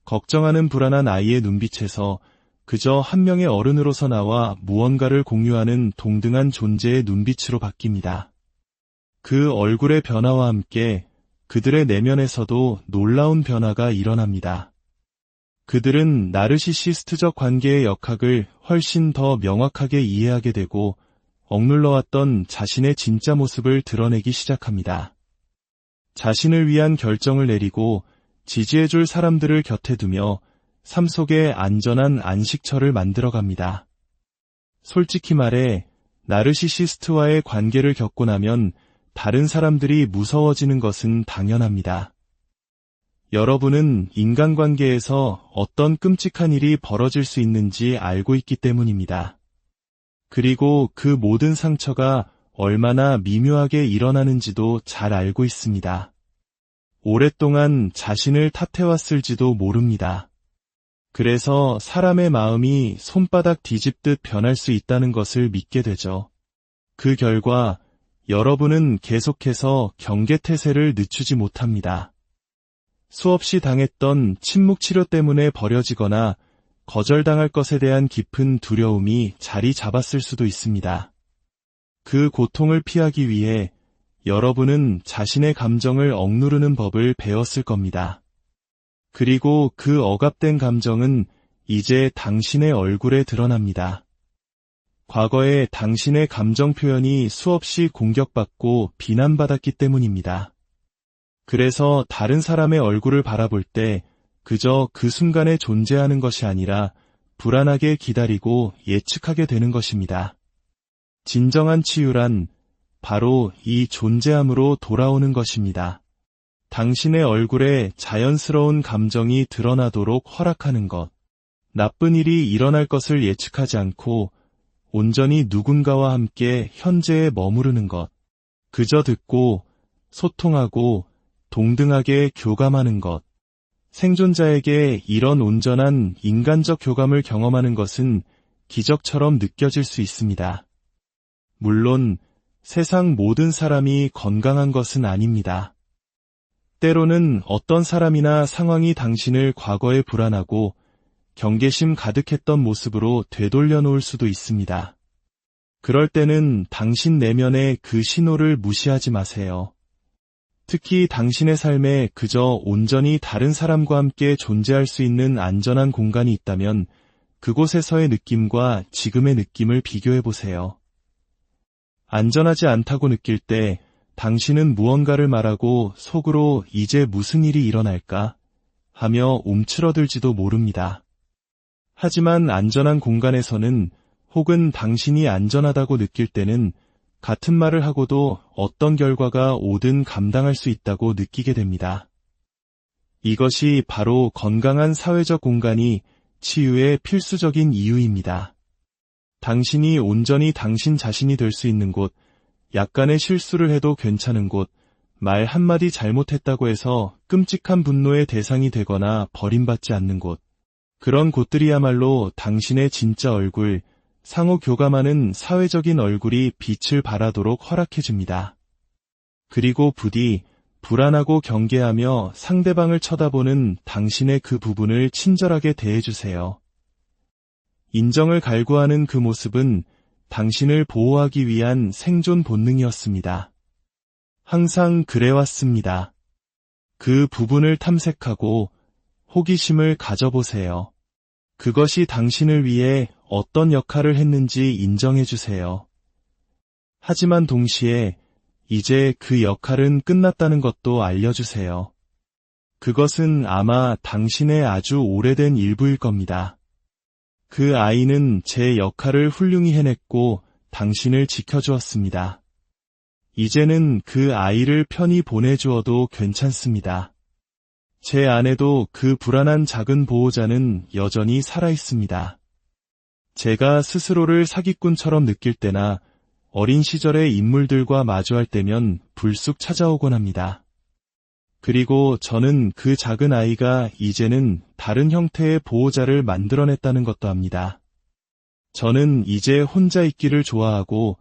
걱정하는 불안한 아이의 눈빛에서 그저 한 명의 어른으로서 나와 무언가를 공유하는 동등한 존재의 눈빛으로 바뀝니다. 그 얼굴의 변화와 함께 그들의 내면에서도 놀라운 변화가 일어납니다. 그들은 나르시시스트적 관계의 역학을 훨씬 더 명확하게 이해하게 되고 억눌러왔던 자신의 진짜 모습을 드러내기 시작합니다. 자신을 위한 결정을 내리고 지지해줄 사람들을 곁에 두며 삶 속에 안전한 안식처를 만들어갑니다. 솔직히 말해 나르시시스트와의 관계를 겪고 나면 다른 사람들이 무서워지는 것은 당연합니다. 여러분은 인간관계에서 어떤 끔찍한 일이 벌어질 수 있는지 알고 있기 때문입니다. 그리고 그 모든 상처가 얼마나 미묘하게 일어나는지도 잘 알고 있습니다. 오랫동안 자신을 탓해왔을지도 모릅니다. 그래서 사람의 마음이 손바닥 뒤집듯 변할 수 있다는 것을 믿게 되죠. 그 결과 여러분은 계속해서 경계태세를 늦추지 못합니다. 수없이 당했던 침묵치료 때문에 버려지거나 거절당할 것에 대한 깊은 두려움이 자리 잡았을 수도 있습니다. 그 고통을 피하기 위해 여러분은 자신의 감정을 억누르는 법을 배웠을 겁니다. 그리고 그 억압된 감정은 이제 당신의 얼굴에 드러납니다. 과거에 당신의 감정 표현이 수없이 공격받고 비난받았기 때문입니다. 그래서 다른 사람의 얼굴을 바라볼 때 그저 그 순간에 존재하는 것이 아니라 불안하게 기다리고 예측하게 되는 것입니다. 진정한 치유란 바로 이 존재함으로 돌아오는 것입니다. 당신의 얼굴에 자연스러운 감정이 드러나도록 허락하는 것. 나쁜 일이 일어날 것을 예측하지 않고 온전히 누군가와 함께 현재에 머무르는 것. 그저 듣고 소통하고 동등하게 교감하는 것. 생존자에게 이런 온전한 인간적 교감을 경험하는 것은 기적처럼 느껴질 수 있습니다. 물론 세상 모든 사람이 건강한 것은 아닙니다. 때로는 어떤 사람이나 상황이 당신을 과거에 불안하고 경계심 가득했던 모습으로 되돌려 놓을 수도 있습니다. 그럴 때는 당신 내면의 그 신호를 무시하지 마세요. 특히 당신의 삶에 그저 온전히 다른 사람과 함께 존재할 수 있는 안전한 공간이 있다면 그곳에서의 느낌과 지금의 느낌을 비교해 보세요. 안전하지 않다고 느낄 때 당신은 무언가를 말하고 속으로 이제 무슨 일이 일어날까 하며 움츠러들지도 모릅니다. 하지만 안전한 공간에서는 혹은 당신이 안전하다고 느낄 때는 같은 말을 하고도 어떤 결과가 오든 감당할 수 있다고 느끼게 됩니다. 이것이 바로 건강한 사회적 공간이 치유의 필수적인 이유입니다. 당신이 온전히 당신 자신이 될 수 있는 곳, 약간의 실수를 해도 괜찮은 곳, 말 한마디 잘못했다고 해서 끔찍한 분노의 대상이 되거나 버림받지 않는 곳, 그런 곳들이야말로 당신의 진짜 얼굴, 상호 교감하는 사회적인 얼굴이 빛을 발하도록 허락해줍니다. 그리고 부디 불안하고 경계하며 상대방을 쳐다보는 당신의 그 부분을 친절하게 대해주세요. 인정을 갈구하는 그 모습은 당신을 보호하기 위한 생존 본능이었습니다. 항상 그래왔습니다. 그 부분을 탐색하고 호기심을 가져보세요. 그것이 당신을 위해 어떤 역할을 했는지 인정해주세요. 하지만 동시에 이제 그 역할은 끝났다는 것도 알려주세요. 그것은 아마 당신의 아주 오래된 일부일 겁니다. 그 아이는 제 역할을 훌륭히 해냈고 당신을 지켜주었습니다. 이제는 그 아이를 편히 보내주어도 괜찮습니다. 제 안에도 그 불안한 작은 보호자는 여전히 살아있습니다. 제가 스스로를 사기꾼처럼 느낄 때나 어린 시절의 인물들과 마주할 때면 불쑥 찾아오곤 합니다. 그리고 저는 그 작은 아이가 이제는 다른 형태의 보호자를 만들어냈다는 것도 압니다. 저는 이제 혼자 있기를 좋아하고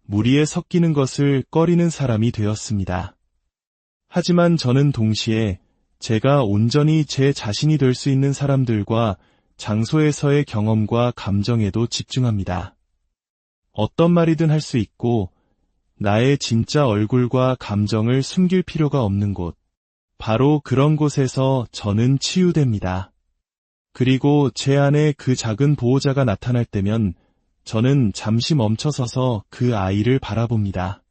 무리에 섞이는 것을 꺼리는 사람이 되었습니다. 하지만 저는 동시에 제가 온전히 제 자신이 될 수 있는 사람들과 장소에서의 경험과 감정에도 집중합니다. 어떤 말이든 할 수 있고 나의 진짜 얼굴과 감정을 숨길 필요가 없는 곳, 바로 그런 곳에서 저는 치유됩니다. 그리고 제 안에 그 작은 보호자가 나타날 때면 저는 잠시 멈춰서서 그 아이를 바라봅니다.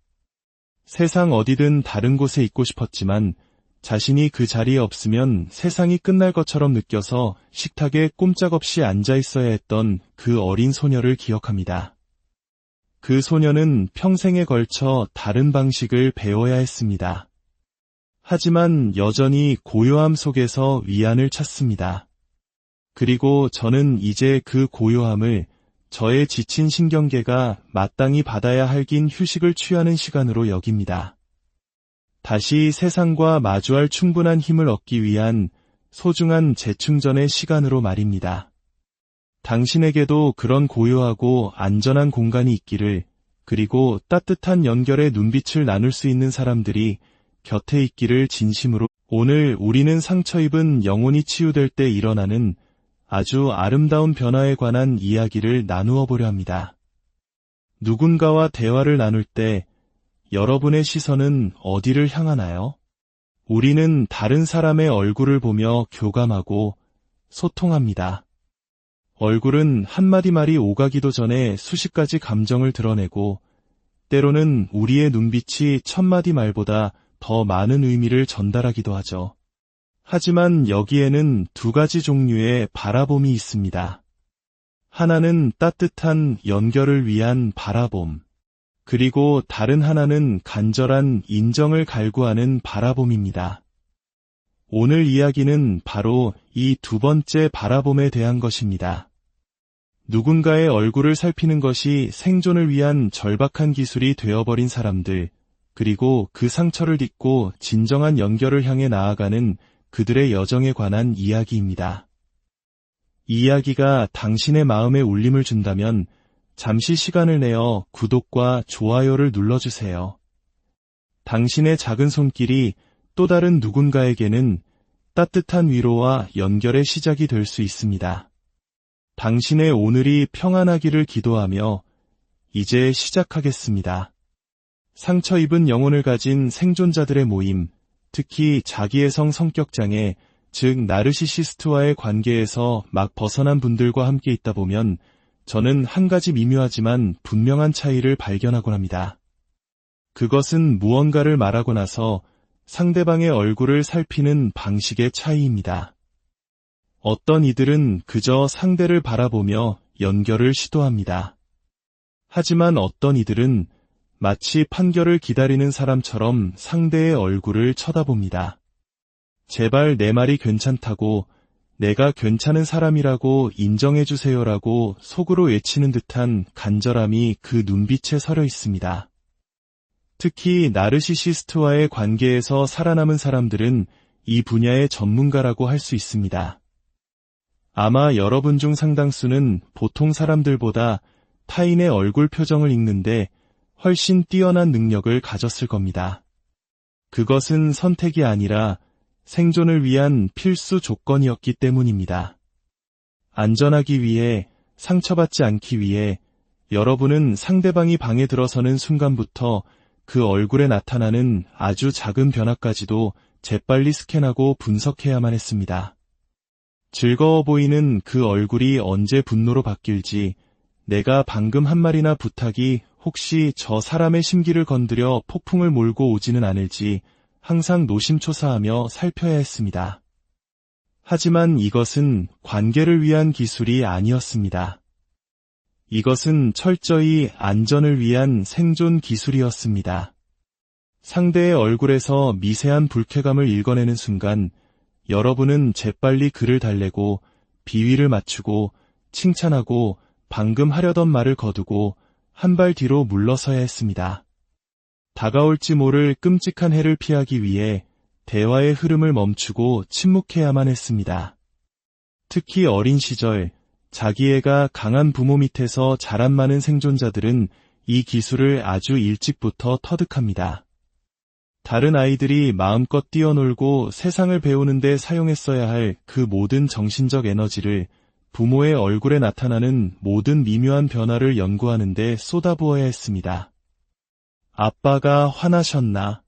세상 어디든 다른 곳에 있고 싶었지만 자신이 그 자리에 없으면 세상이 끝날 것처럼 느껴서 식탁에 꼼짝없이 앉아 있어야 했던 그 어린 소녀를 기억합니다. 그 소녀는 평생에 걸쳐 다른 방식을 배워야 했습니다. 하지만 여전히 고요함 속에서 위안을 찾습니다. 그리고 저는 이제 그 고요함을 저의 지친 신경계가 마땅히 받아야 할 긴 휴식을 취하는 시간으로 여깁니다. 다시 세상과 마주할 충분한 힘을 얻기 위한 소중한 재충전의 시간으로 말입니다. 당신에게도 그런 고요하고 안전한 공간이 있기를, 그리고 따뜻한 연결의 눈빛을 나눌 수 있는 사람들이 곁에 있기를 진심으로. 오늘 우리는 상처 입은 영혼이 치유될 때 일어나는 아주 아름다운 변화에 관한 이야기를 나누어 보려 합니다. 누군가와 대화를 나눌 때 여러분의 시선은 어디를 향하나요? 우리는 다른 사람의 얼굴을 보며 교감하고 소통합니다. 얼굴은 한마디 말이 오가기도 전에 수십 가지 감정을 드러내고 때로는 우리의 눈빛이 천마디 말보다 더 많은 의미를 전달하기도 하죠. 하지만 여기에는 두 가지 종류의 바라봄이 있습니다. 하나는 따뜻한 연결을 위한 바라봄, 그리고 다른 하나는 간절한 인정을 갈구하는 바라봄입니다. 오늘 이야기는 바로 이 두 번째 바라봄에 대한 것입니다. 누군가의 얼굴을 살피는 것이 생존을 위한 절박한 기술이 되어버린 사람들, 그리고 그 상처를 딛고 진정한 연결을 향해 나아가는 그들의 여정에 관한 이야기입니다. 이 이야기가 당신의 마음에 울림을 준다면 잠시 시간을 내어 구독과 좋아요를 눌러주세요. 당신의 작은 손길이 또 다른 누군가에게는 따뜻한 위로와 연결의 시작이 될 수 있습니다. 당신의 오늘이 평안하기를 기도하며 이제 시작하겠습니다. 상처 입은 영혼을 가진 생존자들의 모임, 특히 자기애성 성격장애, 즉 나르시시스트와의 관계에서 막 벗어난 분들과 함께 있다 보면 저는 한 가지 미묘하지만 분명한 차이를 발견하곤 합니다. 그것은 무언가를 말하고 나서 상대방의 얼굴을 살피는 방식의 차이입니다. 어떤 이들은 그저 상대를 바라보며 연결을 시도합니다. 하지만 어떤 이들은 마치 판결을 기다리는 사람처럼 상대의 얼굴을 쳐다봅니다. 제발 내 말이 괜찮다고, 내가 괜찮은 사람이라고 인정해주세요라고 속으로 외치는 듯한 간절함이 그 눈빛에 서려 있습니다. 특히 나르시시스트와의 관계에서 살아남은 사람들은 이 분야의 전문가라고 할 수 있습니다. 아마 여러분 중 상당수는 보통 사람들보다 타인의 얼굴 표정을 읽는데 훨씬 뛰어난 능력을 가졌을 겁니다. 그것은 선택이 아니라 생존을 위한 필수 조건이었기 때문입니다. 안전하기 위해, 상처받지 않기 위해 여러분은 상대방이 방에 들어서는 순간부터 그 얼굴에 나타나는 아주 작은 변화까지도 재빨리 스캔하고 분석해야만 했습니다. 즐거워 보이는 그 얼굴이 언제 분노로 바뀔지, 내가 방금 한 말이나 부탁이 혹시 저 사람의 심기를 건드려 폭풍을 몰고 오지는 않을지 항상 노심초사하며 살펴야 했습니다. 하지만 이것은 관계를 위한 기술이 아니었습니다. 이것은 철저히 안전을 위한 생존 기술이었습니다. 상대의 얼굴에서 미세한 불쾌감을 읽어내는 순간 여러분은 재빨리 그를 달래고 비위를 맞추고 칭찬하고 방금 하려던 말을 거두고 한 발 뒤로 물러서야 했습니다. 다가올지 모를 끔찍한 해를 피하기 위해 대화의 흐름을 멈추고 침묵해야만 했습니다. 특히 어린 시절 자기애가 강한 부모 밑에서 자란 많은 생존자들은 이 기술을 아주 일찍부터 터득합니다. 다른 아이들이 마음껏 뛰어놀고 세상을 배우는 데 사용했어야 할 그 모든 정신적 에너지를 부모의 얼굴에 나타나는 모든 미묘한 변화를 연구하는 데 쏟아부어야 했습니다. 아빠가 화나셨나?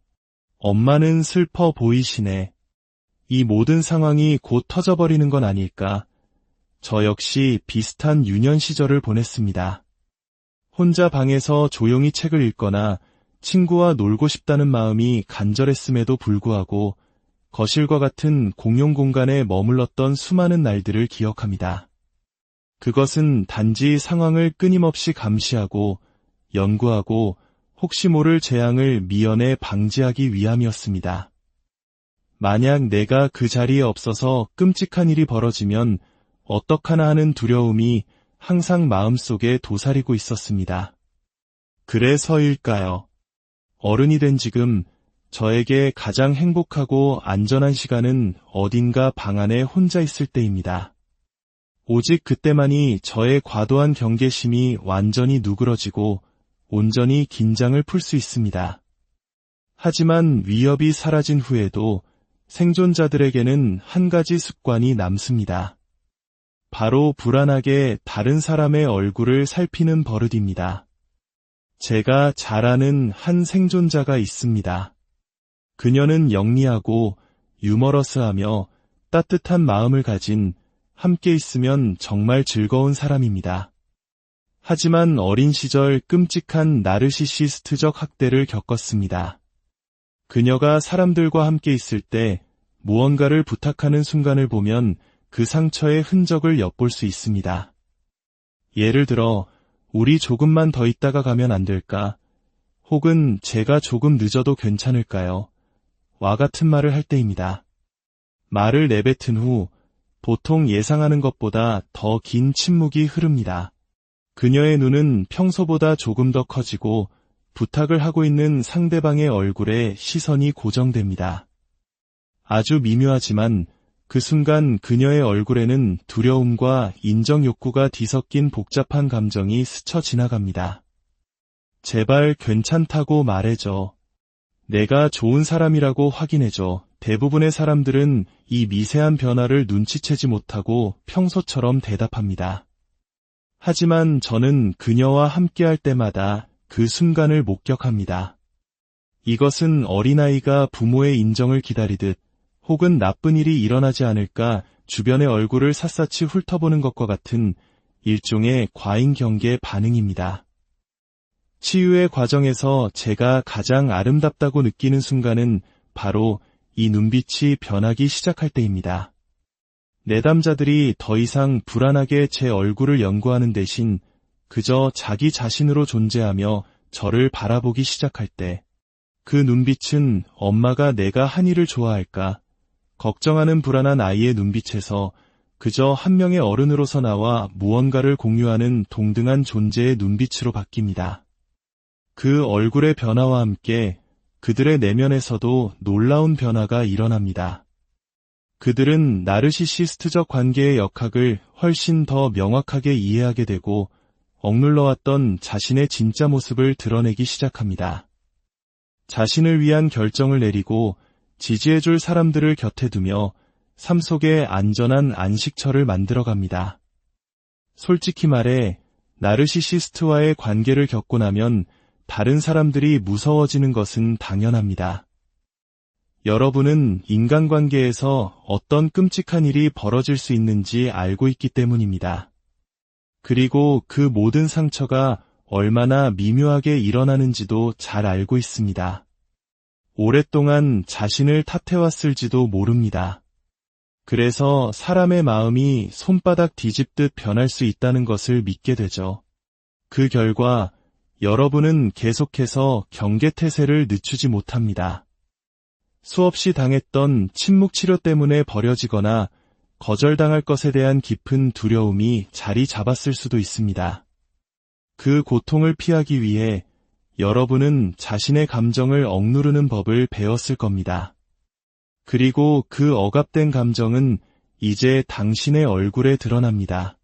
엄마는 슬퍼 보이시네. 이 모든 상황이 곧 터져버리는 건 아닐까? 저 역시 비슷한 유년 시절을 보냈습니다. 혼자 방에서 조용히 책을 읽거나 친구와 놀고 싶다는 마음이 간절했음에도 불구하고 거실과 같은 공용 공간에 머물렀던 수많은 날들을 기억합니다. 그것은 단지 상황을 끊임없이 감시하고 연구하고 혹시 모를 재앙을 미연에 방지하기 위함이었습니다. 만약 내가 그 자리에 없어서 끔찍한 일이 벌어지면 어떡하나 하는 두려움이 항상 마음속에 도사리고 있었습니다. 그래서일까요? 어른이 된 지금 저에게 가장 행복하고 안전한 시간은 어딘가 방 안에 혼자 있을 때입니다. 오직 그때만이 저의 과도한 경계심이 완전히 누그러지고 온전히 긴장을 풀 수 있습니다. 하지만 위협이 사라진 후에도 생존자들에게는 한 가지 습관이 남습니다. 바로 불안하게 다른 사람의 얼굴을 살피는 버릇입니다. 제가 잘 아는 한 생존자가 있습니다. 그녀는 영리하고 유머러스하며 따뜻한 마음을 가진, 함께 있으면 정말 즐거운 사람입니다. 하지만 어린 시절 끔찍한 나르시시스트적 학대를 겪었습니다. 그녀가 사람들과 함께 있을 때 무언가를 부탁하는 순간을 보면 그 상처의 흔적을 엿볼 수 있습니다. 예를 들어, 우리 조금만 더 있다가 가면 안 될까? 혹은 제가 조금 늦어도 괜찮을까요? 와 같은 말을 할 때입니다. 말을 내뱉은 후 보통 예상하는 것보다 더 긴 침묵이 흐릅니다. 그녀의 눈은 평소보다 조금 더 커지고 부탁을 하고 있는 상대방의 얼굴에 시선이 고정됩니다. 아주 미묘하지만 그 순간 그녀의 얼굴에는 두려움과 인정 욕구가 뒤섞인 복잡한 감정이 스쳐 지나갑니다. 제발 괜찮다고 말해줘. 내가 좋은 사람이라고 확인해줘. 대부분의 사람들은 이 미세한 변화를 눈치채지 못하고 평소처럼 대답합니다. 하지만 저는 그녀와 함께할 때마다 그 순간을 목격합니다. 이것은 어린아이가 부모의 인정을 기다리듯 혹은 나쁜 일이 일어나지 않을까 주변의 얼굴을 샅샅이 훑어보는 것과 같은 일종의 과잉 경계 반응입니다. 치유의 과정에서 제가 가장 아름답다고 느끼는 순간은 바로 이 눈빛이 변하기 시작할 때입니다. 내담자들이 더 이상 불안하게 제 얼굴을 연구하는 대신 그저 자기 자신으로 존재하며 저를 바라보기 시작할 때, 그 눈빛은 엄마가 내가 한 일을 좋아할까? 걱정하는 불안한 아이의 눈빛에서 그저 한 명의 어른으로서 나와 무언가를 공유하는 동등한 존재의 눈빛으로 바뀝니다. 그 얼굴의 변화와 함께 그들의 내면에서도 놀라운 변화가 일어납니다. 그들은 나르시시스트적 관계의 역학을 훨씬 더 명확하게 이해하게 되고 억눌러왔던 자신의 진짜 모습을 드러내기 시작합니다. 자신을 위한 결정을 내리고 지지해줄 사람들을 곁에 두며 삶 속에 안전한 안식처를 만들어갑니다. 솔직히 말해 나르시시스트와의 관계를 겪고 나면 다른 사람들이 무서워지는 것은 당연합니다. 여러분은 인간관계에서 어떤 끔찍한 일이 벌어질 수 있는지 알고 있기 때문입니다. 그리고 그 모든 상처가 얼마나 미묘하게 일어나는지도 잘 알고 있습니다. 오랫동안 자신을 탓해왔을지도 모릅니다. 그래서 사람의 마음이 손바닥 뒤집듯 변할 수 있다는 것을 믿게 되죠. 그 결과 여러분은 계속해서 경계태세를 늦추지 못합니다. 수없이 당했던 침묵치료 때문에 버려지거나 거절당할 것에 대한 깊은 두려움이 자리 잡았을 수도 있습니다. 그 고통을 피하기 위해 여러분은 자신의 감정을 억누르는 법을 배웠을 겁니다. 그리고 그 억압된 감정은 이제 당신의 얼굴에 드러납니다.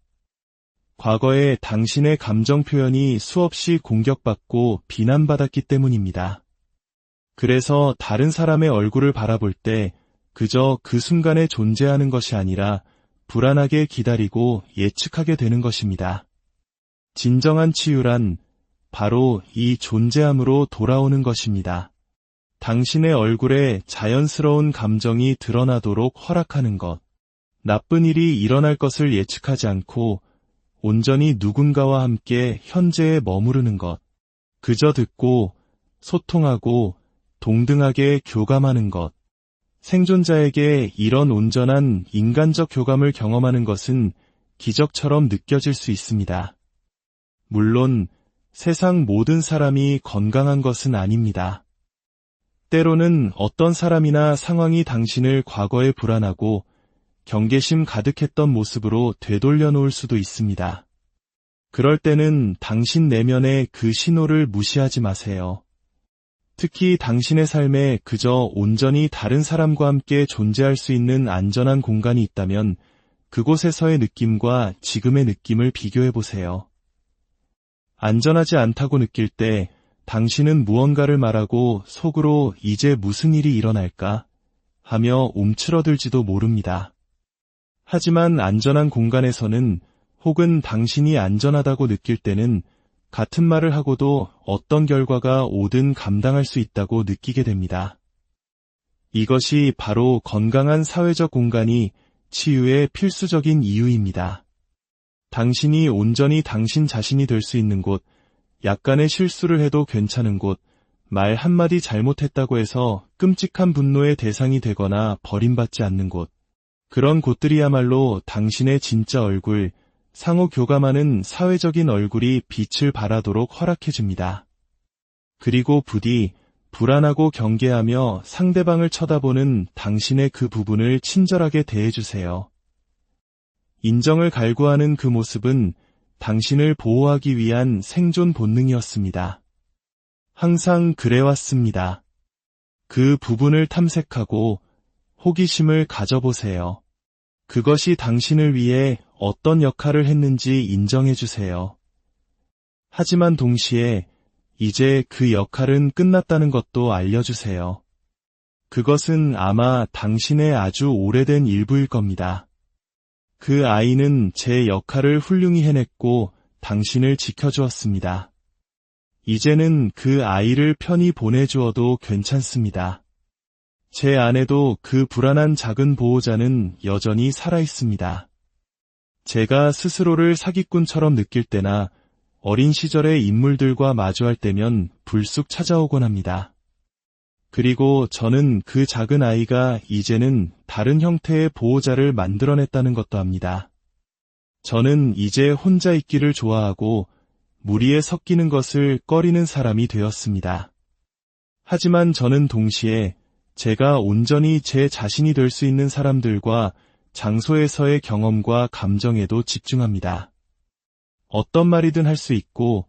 과거에 당신의 감정 표현이 수없이 공격받고 비난받았기 때문입니다. 그래서 다른 사람의 얼굴을 바라볼 때 그저 그 순간에 존재하는 것이 아니라 불안하게 기다리고 예측하게 되는 것입니다. 진정한 치유란 바로 이 존재함으로 돌아오는 것입니다. 당신의 얼굴에 자연스러운 감정이 드러나도록 허락하는 것, 나쁜 일이 일어날 것을 예측하지 않고 온전히 누군가와 함께 현재에 머무르는 것, 그저 듣고 소통하고 동등하게 교감하는 것. 생존자에게 이런 온전한 인간적 교감을 경험하는 것은 기적처럼 느껴질 수 있습니다. 물론 세상 모든 사람이 건강한 것은 아닙니다. 때로는 어떤 사람이나 상황이 당신을 과거에 불안하고 경계심 가득했던 모습으로 되돌려 놓을 수도 있습니다. 그럴 때는 당신 내면의 그 신호를 무시하지 마세요. 특히 당신의 삶에 그저 온전히 다른 사람과 함께 존재할 수 있는 안전한 공간이 있다면 그곳에서의 느낌과 지금의 느낌을 비교해 보세요. 안전하지 않다고 느낄 때 당신은 무언가를 말하고 속으로 이제 무슨 일이 일어날까 하며 움츠러들지도 모릅니다. 하지만 안전한 공간에서는 혹은 당신이 안전하다고 느낄 때는 같은 말을 하고도 어떤 결과가 오든 감당할 수 있다고 느끼게 됩니다. 이것이 바로 건강한 사회적 공간이 치유의 필수적인 이유입니다. 당신이 온전히 당신 자신이 될 수 있는 곳, 약간의 실수를 해도 괜찮은 곳, 말 한마디 잘못했다고 해서 끔찍한 분노의 대상이 되거나 버림받지 않는 곳, 그런 곳들이야말로 당신의 진짜 얼굴, 상호 교감하는 사회적인 얼굴이 빛을 발하도록 허락해줍니다. 그리고 부디 불안하고 경계하며 상대방을 쳐다보는 당신의 그 부분을 친절하게 대해주세요. 인정을 갈구하는 그 모습은 당신을 보호하기 위한 생존 본능이었습니다. 항상 그래왔습니다. 그 부분을 탐색하고 호기심을 가져보세요. 그것이 당신을 위해 어떤 역할을 했는지 인정해주세요. 하지만 동시에 이제 그 역할은 끝났다는 것도 알려주세요. 그것은 아마 당신의 아주 오래된 일부일 겁니다. 그 아이는 제 역할을 훌륭히 해냈고 당신을 지켜주었습니다. 이제는 그 아이를 편히 보내주어도 괜찮습니다. 제 안에도 그 불안한 작은 보호자는 여전히 살아있습니다. 제가 스스로를 사기꾼처럼 느낄 때나 어린 시절의 인물들과 마주할 때면 불쑥 찾아오곤 합니다. 그리고 저는 그 작은 아이가 이제는 다른 형태의 보호자를 만들어냈다는 것도 압니다. 저는 이제 혼자 있기를 좋아하고 무리에 섞이는 것을 꺼리는 사람이 되었습니다. 하지만 저는 동시에 제가 온전히 제 자신이 될 수 있는 사람들과 장소에서의 경험과 감정에도 집중합니다. 어떤 말이든 할 수 있고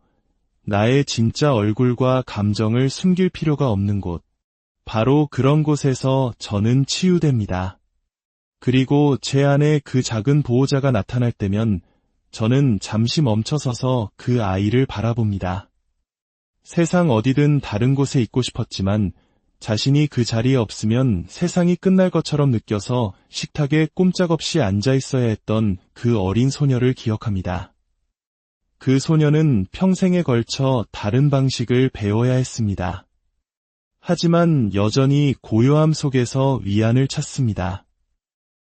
나의 진짜 얼굴과 감정을 숨길 필요가 없는 곳, 바로 그런 곳에서 저는 치유됩니다. 그리고 제 안에 그 작은 보호자가 나타날 때면 저는 잠시 멈춰서서 그 아이를 바라봅니다. 세상 어디든 다른 곳에 있고 싶었지만 자신이 그 자리에 없으면 세상이 끝날 것처럼 느껴서 식탁에 꼼짝없이 앉아 있어야 했던 그 어린 소녀를 기억합니다. 그 소녀는 평생에 걸쳐 다른 방식을 배워야 했습니다. 하지만 여전히 고요함 속에서 위안을 찾습니다.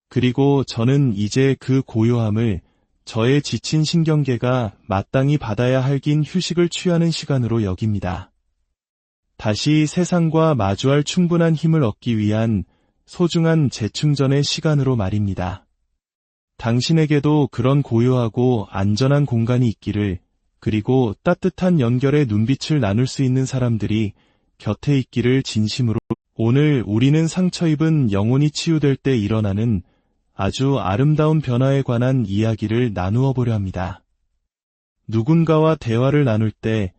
그리고 저는 이제 그 고요함을 저의 지친 신경계가 마땅히 받아야 할 긴 휴식을 취하는 시간으로 여깁니다. 다시 세상과 마주할 충분한 힘을 얻기 위한 소중한 재충전의 시간으로 말입니다. 당신에게도 그런 고요하고 안전한 공간이 있기를, 그리고 따뜻한 연결의 눈빛을 나눌 수 있는 사람들이 곁에 있기를 진심으로. 오늘 우리는 상처 입은 영혼이 치유될 때 일어나는 아주 아름다운 변화에 관한 이야기를 나누어 보려 합니다. 누군가와 대화를 나눌 때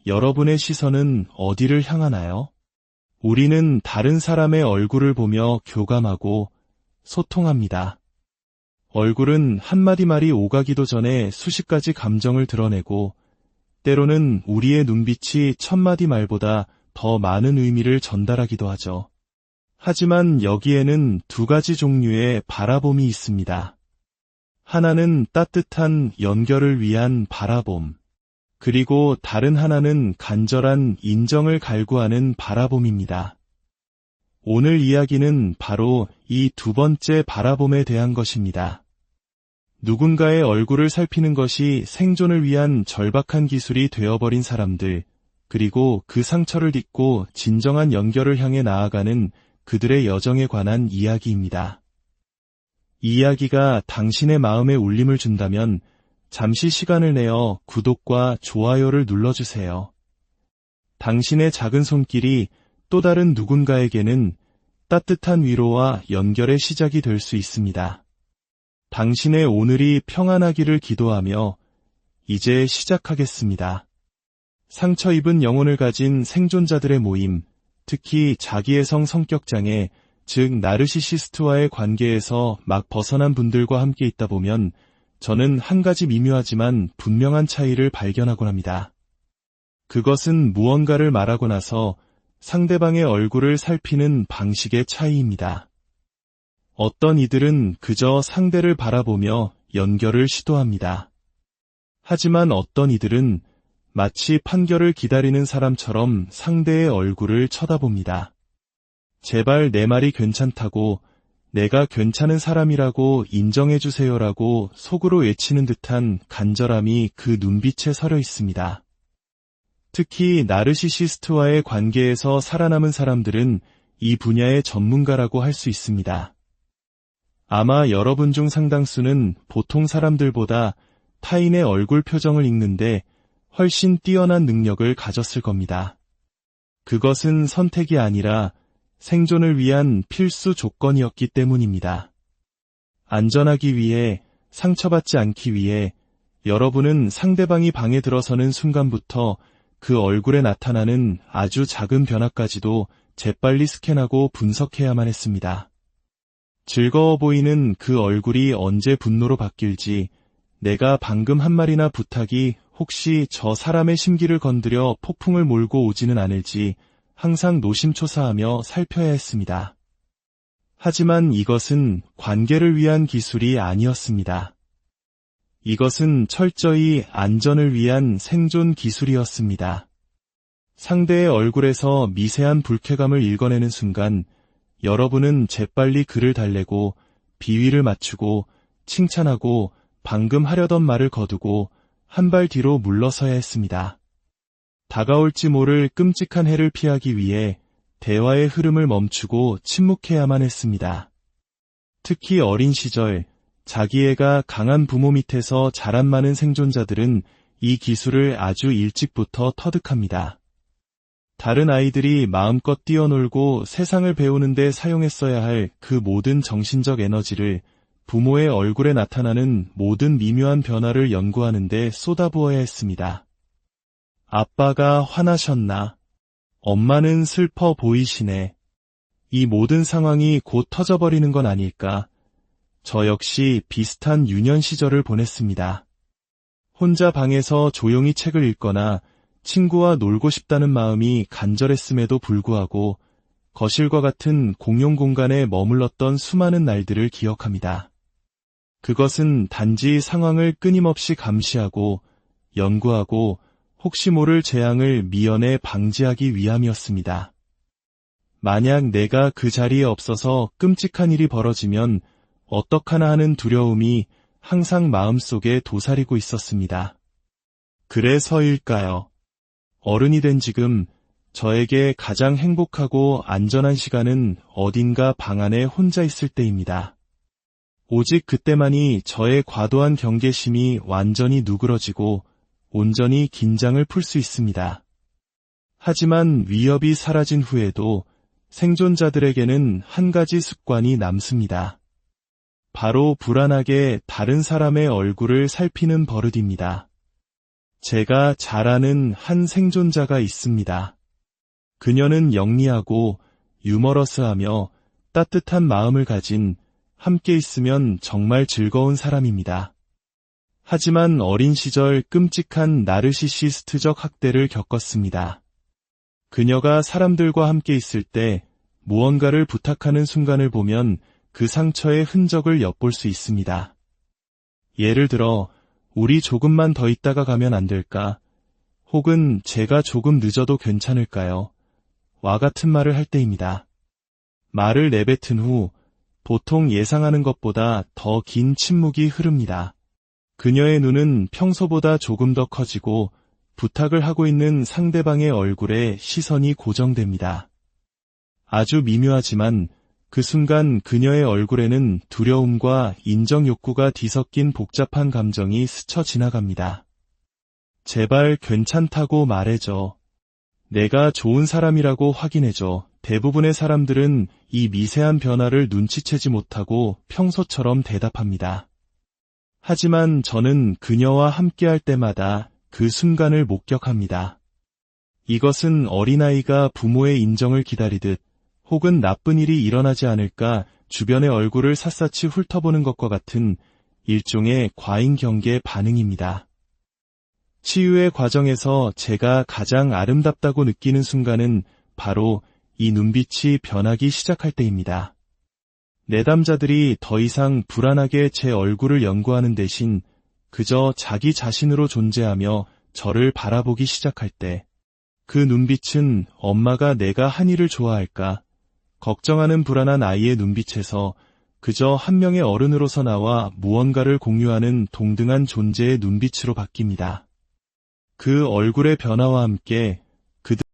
여러분의 시선은 어디를 향하나요? 우리는 다른 사람의 얼굴을 보며 교감하고 소통합니다. 얼굴은 한마디 말이 오가기도 전에 수십 가지 감정을 드러내고 때로는 우리의 눈빛이 천마디 말보다 더 많은 의미를 전달하기도 하죠. 하지만 여기에는 두 가지 종류의 바라봄이 있습니다. 하나는 따뜻한 연결을 위한 바라봄, 그리고 다른 하나는 간절한 인정을 갈구하는 바라봄입니다. 오늘 이야기는 바로 이 두 번째 바라봄에 대한 것입니다. 누군가의 얼굴을 살피는 것이 생존을 위한 절박한 기술이 되어버린 사람들, 그리고 그 상처를 딛고 진정한 연결을 향해 나아가는 그들의 여정에 관한 이야기입니다. 이 이야기가 당신의 마음에 울림을 준다면 잠시 시간을 내어 구독과 좋아요를 눌러주세요. 당신의 작은 손길이 또 다른 누군가에게는 따뜻한 위로와 연결의 시작이 될 수 있습니다. 당신의 오늘이 평안하기를 기도하며 이제 시작하겠습니다. 상처 입은 영혼을 가진 생존자들의 모임, 특히 자기애성 성격장애, 즉 나르시시스트와의 관계에서 막 벗어난 분들과 함께 있다 보면 저는 한 가지 미묘하지만 분명한 차이를 발견하곤 합니다. 그것은 무언가를 말하고 나서 상대방의 얼굴을 살피는 방식의 차이입니다. 어떤 이들은 그저 상대를 바라보며 연결을 시도합니다. 하지만 어떤 이들은 마치 판결을 기다리는 사람처럼 상대의 얼굴을 쳐다봅니다. 제발 내 말이 괜찮다고, 내가 괜찮은 사람이라고 인정해주세요라고 속으로 외치는 듯한 간절함이 그 눈빛에 서려 있습니다. 특히 나르시시스트와의 관계에서 살아남은 사람들은 이 분야의 전문가라고 할 수 있습니다. 아마 여러분 중 상당수는 보통 사람들보다 타인의 얼굴 표정을 읽는데 훨씬 뛰어난 능력을 가졌을 겁니다. 그것은 선택이 아니라 생존을 위한 필수 조건이었기 때문입니다. 안전하기 위해, 상처받지 않기 위해 여러분은 상대방이 방에 들어서는 순간부터 그 얼굴에 나타나는 아주 작은 변화까지도 재빨리 스캔하고 분석해야만 했습니다. 즐거워 보이는 그 얼굴이 언제 분노로 바뀔지, 내가 방금 한 말이나 부탁이 혹시 저 사람의 심기를 건드려 폭풍을 몰고 오지는 않을지 항상 노심초사하며 살펴야 했습니다. 하지만 이것은 관계를 위한 기술이 아니었습니다. 이것은 철저히 안전을 위한 생존 기술이었습니다. 상대의 얼굴에서 미세한 불쾌감을 읽어내는 순간 여러분은 재빨리 그를 달래고 비위를 맞추고 칭찬하고 방금 하려던 말을 거두고 한 발 뒤로 물러서야 했습니다. 다가올지 모를 끔찍한 해를 피하기 위해 대화의 흐름을 멈추고 침묵해야만 했습니다. 특히 어린 시절 자기애가 강한 부모 밑에서 자란 많은 생존자들은 이 기술을 아주 일찍부터 터득합니다. 다른 아이들이 마음껏 뛰어놀고 세상을 배우는 데 사용했어야 할 그 모든 정신적 에너지를 부모의 얼굴에 나타나는 모든 미묘한 변화를 연구하는 데 쏟아부어야 했습니다. 아빠가 화나셨나? 엄마는 슬퍼 보이시네. 이 모든 상황이 곧 터져버리는 건 아닐까? 저 역시 비슷한 유년 시절을 보냈습니다. 혼자 방에서 조용히 책을 읽거나 친구와 놀고 싶다는 마음이 간절했음에도 불구하고 거실과 같은 공용 공간에 머물렀던 수많은 날들을 기억합니다. 그것은 단지 상황을 끊임없이 감시하고 연구하고 혹시 모를 재앙을 미연에 방지하기 위함이었습니다. 만약 내가 그 자리에 없어서 끔찍한 일이 벌어지면 어떡하나 하는 두려움이 항상 마음속에 도사리고 있었습니다. 그래서일까요? 어른이 된 지금 저에게 가장 행복하고 안전한 시간은 어딘가 방 안에 혼자 있을 때입니다. 오직 그때만이 저의 과도한 경계심이 완전히 누그러지고 온전히 긴장을 풀 수 있습니다. 하지만 위협이 사라진 후에도 생존자들에게는 한 가지 습관이 남습니다. 바로 불안하게 다른 사람의 얼굴을 살피는 버릇입니다. 제가 잘 아는 한 생존자가 있습니다. 그녀는 영리하고 유머러스하며 따뜻한 마음을 가진 함께 있으면 정말 즐거운 사람입니다. 하지만 어린 시절 끔찍한 나르시시스트적 학대를 겪었습니다. 그녀가 사람들과 함께 있을 때 무언가를 부탁하는 순간을 보면 그 상처의 흔적을 엿볼 수 있습니다. 예를 들어, 우리 조금만 더 있다가 가면 안 될까? 혹은 제가 조금 늦어도 괜찮을까요? 와 같은 말을 할 때입니다. 말을 내뱉은 후 보통 예상하는 것보다 더 긴 침묵이 흐릅니다. 그녀의 눈은 평소보다 조금 더 커지고 부탁을 하고 있는 상대방의 얼굴에 시선이 고정됩니다. 아주 미묘하지만 그 순간 그녀의 얼굴에는 두려움과 인정 욕구가 뒤섞인 복잡한 감정이 스쳐 지나갑니다. 제발 괜찮다고 말해줘. 내가 좋은 사람이라고 확인해줘. 대부분의 사람들은 이 미세한 변화를 눈치채지 못하고 평소처럼 대답합니다. 하지만 저는 그녀와 함께할 때마다 그 순간을 목격합니다. 이것은 어린아이가 부모의 인정을 기다리듯 혹은 나쁜 일이 일어나지 않을까 주변의 얼굴을 샅샅이 훑어보는 것과 같은 일종의 과잉 경계 반응입니다. 치유의 과정에서 제가 가장 아름답다고 느끼는 순간은 바로 이 눈빛이 변하기 시작할 때입니다. 내담자들이 더 이상 불안하게 제 얼굴을 연구하는 대신 그저 자기 자신으로 존재하며 저를 바라보기 시작할 때, 그 눈빛은 엄마가 내가 한 일을 좋아할까? 걱정하는 불안한 아이의 눈빛에서 그저 한 명의 어른으로서 나와 무언가를 공유하는 동등한 존재의 눈빛으로 바뀝니다. 그 얼굴의 변화와 함께